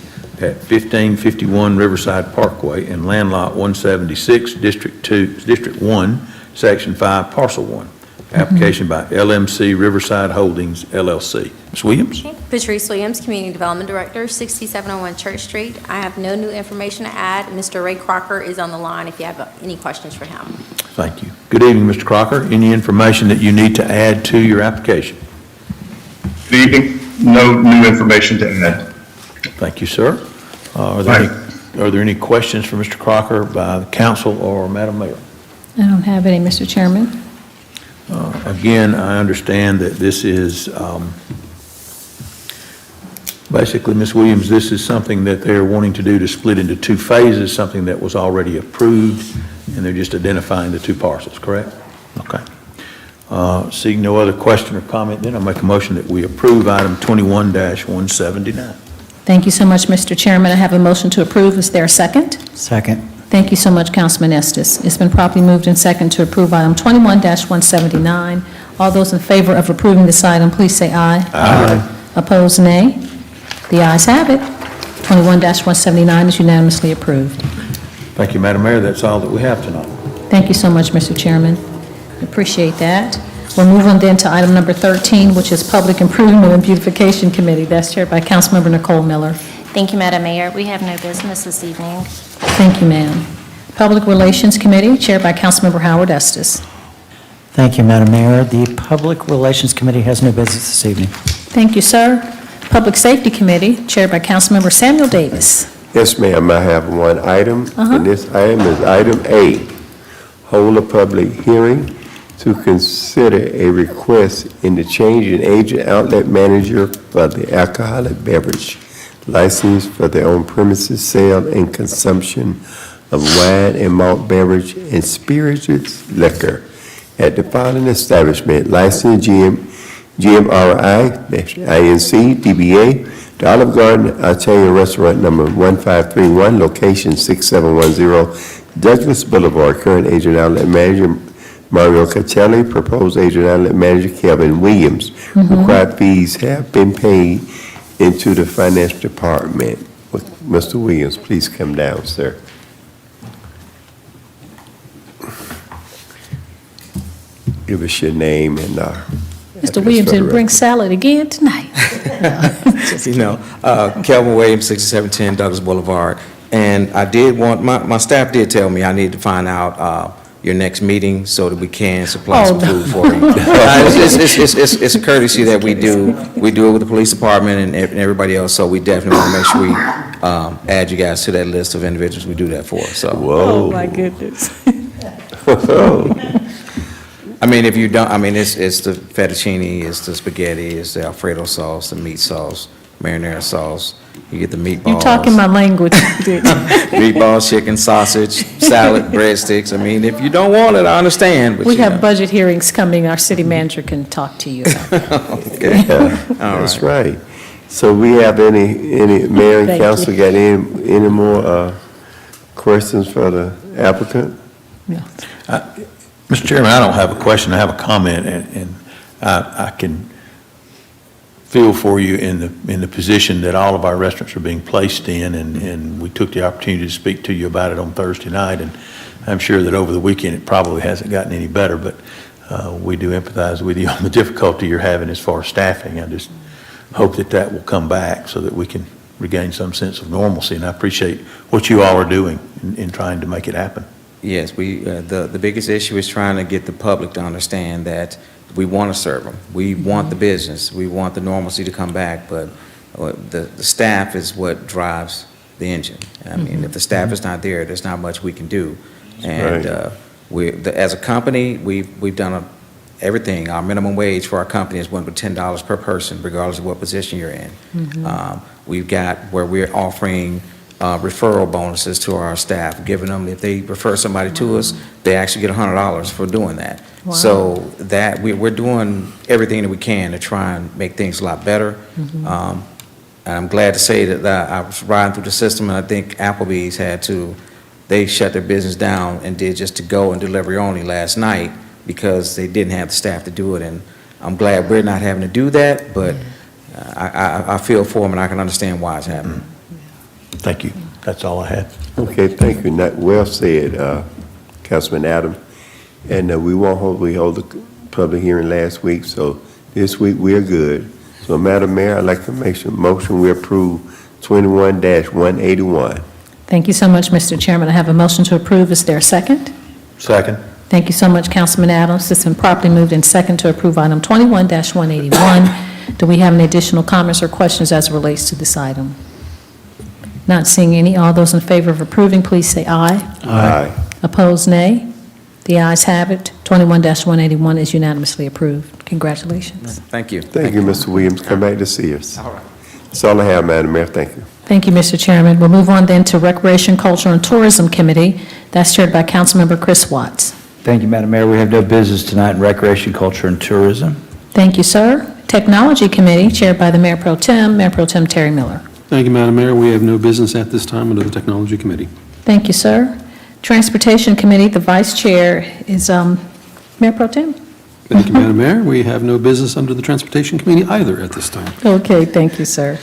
at 1551 Riverside Parkway and Land Lot 176, District 1, Section 5, Parcel 1. Application by LMC Riverside Holdings, LLC. Ms. Williams?
Patrice Williams, Community Development Director, 6701 Church Street. I have no new information to add. Mr. Ray Crocker is on the line if you have any questions for him.
Thank you. Good evening, Mr. Crocker. Any information that you need to add to your application?
Good evening. No new information to add.
Thank you, sir. Are there any questions for Mr. Crocker by the council or Madam Mayor?
I don't have any, Mr. Chairman.
Again, I understand that this is, basically, Ms. Williams, this is something that they're wanting to do to split into 2 phases, something that was already approved, and they're just identifying the 2 parcels, correct? Okay. Seeing no other question or comment, then I'll make a motion that we approve item 21-179.
Thank you so much, Mr. Chairman. I have a motion to approve. Is there a second?
Second.
Thank you so much, Councilman Estes. It's been properly moved and second to approve item 21-179. All those in favor of approving this item, please say aye.
Aye.
Opposed, nay. The ayes have it. 21-179 is unanimously approved.
Thank you, Madam Mayor. That's all that we have tonight.
Thank you so much, Mr. Chairman. Appreciate that. We'll move on then to item number 13, which is Public Improvement and Beautification Committee. That's chaired by Councilmember Nicole Miller.
Thank you, Madam Mayor. We have no business this evening.
Thank you, ma'am. Public Relations Committee, chaired by Councilmember Howard Estes.
Thank you, Madam Mayor. The Public Relations Committee has no business this evening.
Thank you, sir. Public Safety Committee, chaired by Councilmember Samuel Davis.
Yes, ma'am, I have one item, and this item is item A. Hold a public hearing to consider a request in the change in agent outlet manager for the alcoholic beverage license for their own premises sale and consumption of wine and malt beverage and spirituous liquor at the following establishment: license GMRI, INC, DBA, the Olive Garden Italian Restaurant number 1531, location 6710 Douglas Boulevard. Current agent outlet manager Mario Cacelli, proposed agent outlet manager Kevin Williams. Required fees have been paid into the finance department. Mr. Williams, please come down, sir. Give us your name and
Mr. Williams didn't bring salad again tonight.
Kelvin Williams, 6710 Douglas Boulevard. And I did want, my staff did tell me I need to find out your next meeting so that we can supply some food for you. It's a courtesy that we do it with the police department and everybody else, so we definitely want to make sure we add you guys to that list of individuals we do that for, so.
Oh, my goodness.
I mean, if you don't, I mean, it's the fettuccine, it's the spaghetti, it's the Alfredo sauce, the meat sauce, marinara sauce. You get the meatballs.
You talking my language.
Meatballs, chicken, sausage, salad, breadsticks. I mean, if you don't want it, I understand, but
We
you
have
know.
budget hearings coming. Our city manager can talk to you about it.
Okay. All
That's
right.
right. So we have any mayor and
Thank
council
you.
got any more questions for the applicant?
Mr. Chairman, I don't have a question, I have a comment, and I can feel for you in the position that all of our restaurants are being placed in, and we took the opportunity to speak to you about it on Thursday night, and I'm sure that over the weekend it probably hasn't gotten any better, but we do empathize with you on the difficulty you're having as far as staffing. I just hope that that will come back so that we can regain some sense of normalcy, and I appreciate what you all are doing in trying to make it happen.
Yes, the biggest issue is trying to get the public to understand that we want to serve them. We want the business. We want the normalcy to come back, but the staff is what drives the engine. I mean, if the staff is not there, there's not much we can do. And as a company, we've done everything. Our minimum wage for our company is $10 per person, regardless of what position you're in. We've got where we're offering referral bonuses to our staff, giving them, if they refer somebody to us, they actually get $100 for doing that.
Wow.
So that we're doing everything that we can to try and make things a lot better. And I'm glad to say that I was riding through the system, and I think Applebee's they shut their business down and did just to go and delivery only last night because they didn't have the staff to do it. And I'm glad we're not having to do that, but I feel for them, and I can understand why it's happening.
Thank you. That's all I had.
Okay, thank you. Well said, Councilman Adams. And we hold the public hearing last week, so this week we're good. So, Madam Mayor, I'd like to make a motion we approve 21-181.
Thank you so much, Mr. Chairman. I have a motion to approve. Is there a second?
Second.
Thank you so much, Councilman Adams. It's been properly moved in second to approve item 21-181. Do we have any additional comments or questions as it relates to this item? Not seeing any. All those in favor of approving, please say aye.
Aye.
Opposed, nay. The ayes have it. 21-181 is unanimously approved. Congratulations.
Thank you.
Thank you, Mr. Williams. Come back to see us. All right. That's all I have, Madam Mayor. Thank you.
Thank you, Mr. Chairman. We'll move on then to Recreation, Culture, and Tourism Committee. That's chaired by Councilmember Chris Watts.
Thank you, Madam Mayor. We have no business tonight in Recreation, Culture, and Tourism.
Thank you, sir. Technology Committee, chaired by the Mayor Pro Tem Terry Miller.
Thank you, Madam Mayor. We have no business at this time under the Technology Committee.
Thank you, sir. Transportation Committee, the Vice Chair is Mayor Pro Tem.
Thank you, Madam Mayor. We have no business under the Transportation Committee either at this time.
Okay, thank you, sir.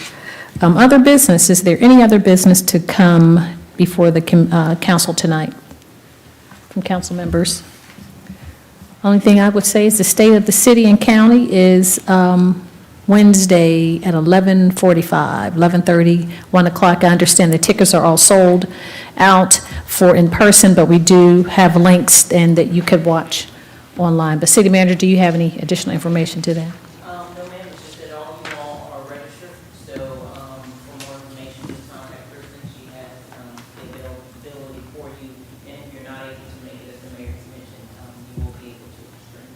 Other business, is there any other business to come before the council tonight from council members? Only thing I would say is the state of the city and county is Wednesday at 11:45, 11:30, 1 o'clock. I understand the tickets are all sold out for in person, but we do have links and that you could watch online. But City Manager, do you have any additional information to that?
No, ma'am, it's just that all of you all are registered, so for more information, just contact Kristen. She has the availability for you, and if you're not able to make it, as the mayor's mentioned, you will be able to stream.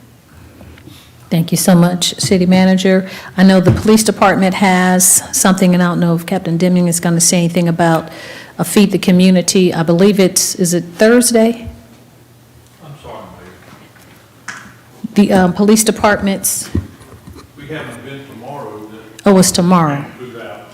Thank you so much, City Manager. I know the police department has something, and I don't know if Captain Deming is going to say anything about a Feed the Community. I believe is it Thursday?
I'm sorry,
The
Mayor.
police departments,
We have an event tomorrow that.
oh, it's tomorrow.
Move out,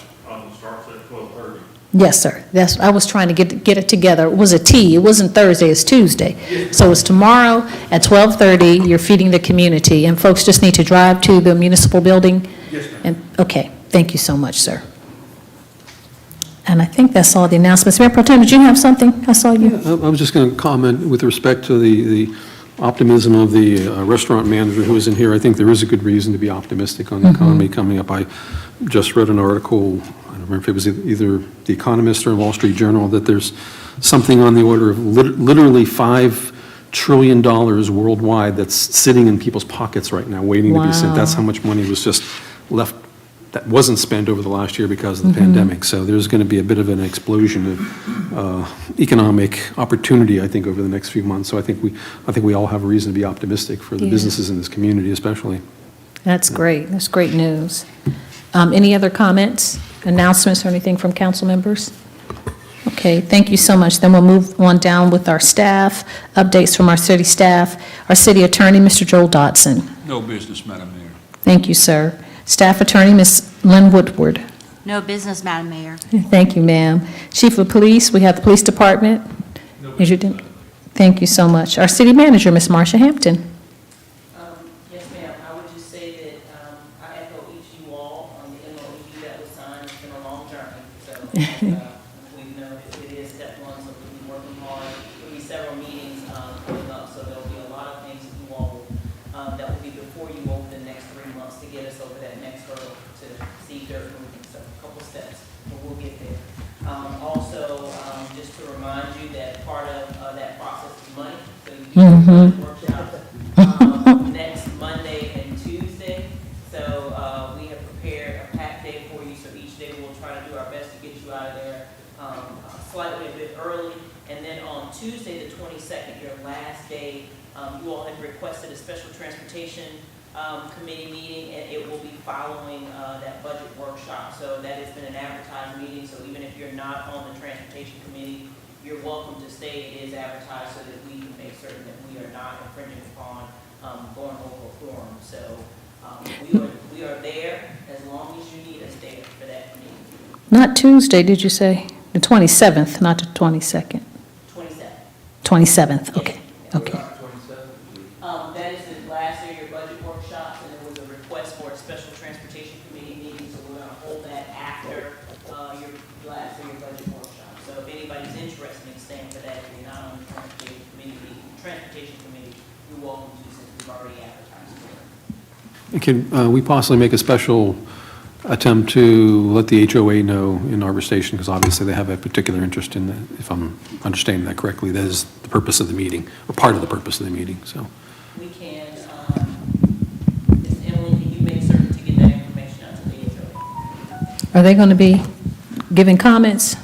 starts at 12:30.
Yes, sir. I was trying to get it together. It was a T. It wasn't Thursday, it's Tuesday. So it's tomorrow at 12:30. You're feeding the community, and folks just need to drive to the municipal building?
Yes, ma'am.
Okay, thank you so much, sir. And I think that's all the announcements. Mayor Pro Tem, did you have something? I saw you.
I was just going to comment with respect to the optimism of the restaurant manager who is in here. I think there is a good reason to be optimistic on the economy coming up. I just read an article, I don't remember if it was either The Economist or Wall Street Journal, that there's something on the order of literally $5 trillion worldwide that's sitting in people's pockets right now, waiting to be sent. That's how much money was just left that wasn't spent over the last year because of the pandemic. So there's going to be a bit of an explosion of economic opportunity, I think, over the next few months. So I think we all have a reason to be optimistic for the businesses in this community, especially.
That's great. That's great news. Any other comments, announcements, or anything from council members? Okay, thank you so much. Then we'll move on down with our staff, updates from our city staff. Our city attorney, Mr. Joel Dodson.
No business, Madam Mayor.
Thank you, sir. Staff attorney, Ms. Lynn Woodward.
No business, Madam Mayor.
Thank you, ma'am. Chief of police, we have the police department. Thank you so much. Our city manager, Ms. Marsha Hampton.
Yes, ma'am. I would just say that I echo each of you all on the MOU that was signed. It's been a long journey. So we know that it is step one, so we'll be working hard. There'll be several meetings coming up, so there'll be a lot of things that you all that will be before you over the next 3 months to get us over that next hurdle to see dirt moving. So a couple steps, but we'll get there. Also, just to remind you that part of that process is money. So you get workshops next Monday and Tuesday. So we have prepared a packed day for you. So each day we'll try to do our best to get you out of there slightly a bit early. And then on Tuesday, the 22nd, your last day, you all had requested a special transportation committee meeting, and it will be following that budget workshop. So that has been an advertised meeting, so even if you're not on the transportation committee, you're welcome to stay. It is advertised so that we can make certain that we are not infringing upon going over a quorum. So we are there as long as you need us there for that meeting.
Not Tuesday, did you say? The 27th, not the 22nd? 27th, okay, okay.
That is the last day of your budget workshops, and there was a request for a special transportation committee meeting, so we're gonna hold that after your last day of your budget workshop. So if anybody's interested in staying for that, if you're not on the transportation committee, you're welcome to, since we've already advertised for it.
Can we possibly make a special attempt to let the HOA know in Arbor Station, because obviously they have a particular interest in that, if I'm understanding that correctly, that is the purpose of the meeting, or part of the purpose of the meeting, so.
We can, Ms. Emily, can you make certain to get that information out to the HOA?
Are they going to be giving comments?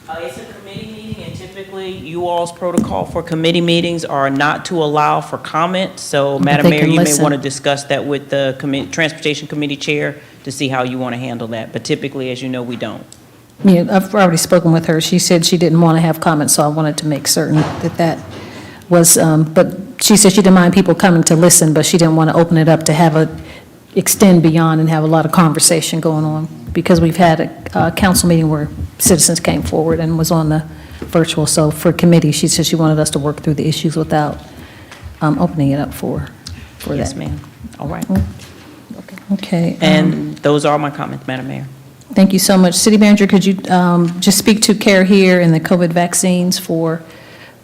It's a committee meeting, and typically, you all's protocol for committee meetings are not to allow for comment. So, Madam
they
Mayor,
can
you may
listen.
want to discuss that with the Transportation Committee Chair to see how you want to handle that. But typically, as you know, we don't.
Yeah, I've already spoken with her. She said she didn't want to have comments, so I wanted to make certain that that was, but she said she didn't mind people coming to listen, but she didn't want to open it up to have extend beyond and have a lot of conversation going on, because we've had a council meeting where citizens came forward and was on the virtual. So for committee, she said she wanted us to work through the issues without opening it up for that.
Yes, ma'am. All right.
Okay.
And those are my comments, Madam Mayor.
Thank you so much. City Manager, could you just speak to Care Here and the COVID vaccines for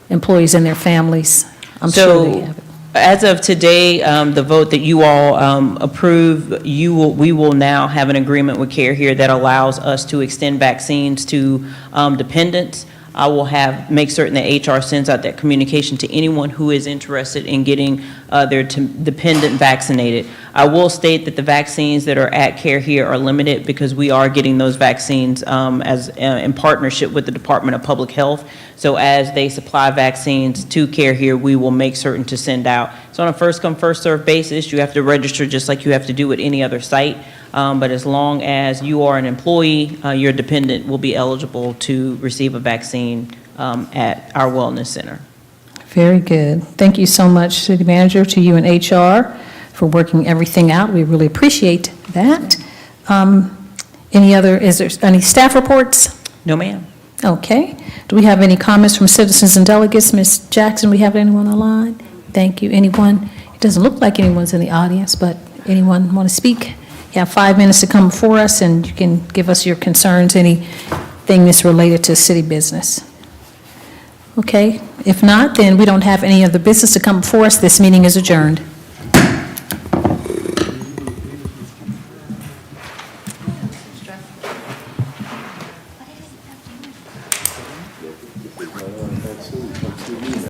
employees and their families? I'm sure they have it.
As of today, the vote that you all approve, we will now have an agreement with Care Here that allows us to extend vaccines to dependents. I will make certain that HR sends out that communication to anyone who is interested in getting their dependent vaccinated. I will state that the vaccines that are at Care Here are limited because we are getting those vaccines in partnership with the Department of Public Health. So as they supply vaccines to Care Here, we will make certain to send out. So on a first-come, first-served basis, you have to register just like you have to do at any other site. But as long as you are an employee, your dependent will be eligible to receive a vaccine at our wellness center.
Very good. Thank you so much, City Manager, to you and HR for working everything out. We really appreciate that. Is there any staff reports?
No, ma'am.
Okay. Do we have any comments from citizens and delegates? Ms. Jackson, we have anyone online? Thank you. Anyone? It doesn't look like anyone's in the audience, but anyone want to speak? You have 5 minutes to come before us, and you can give us your concerns, anything that's related to city business. Okay. If not, then we don't have any other business to come before us. This meeting is adjourned.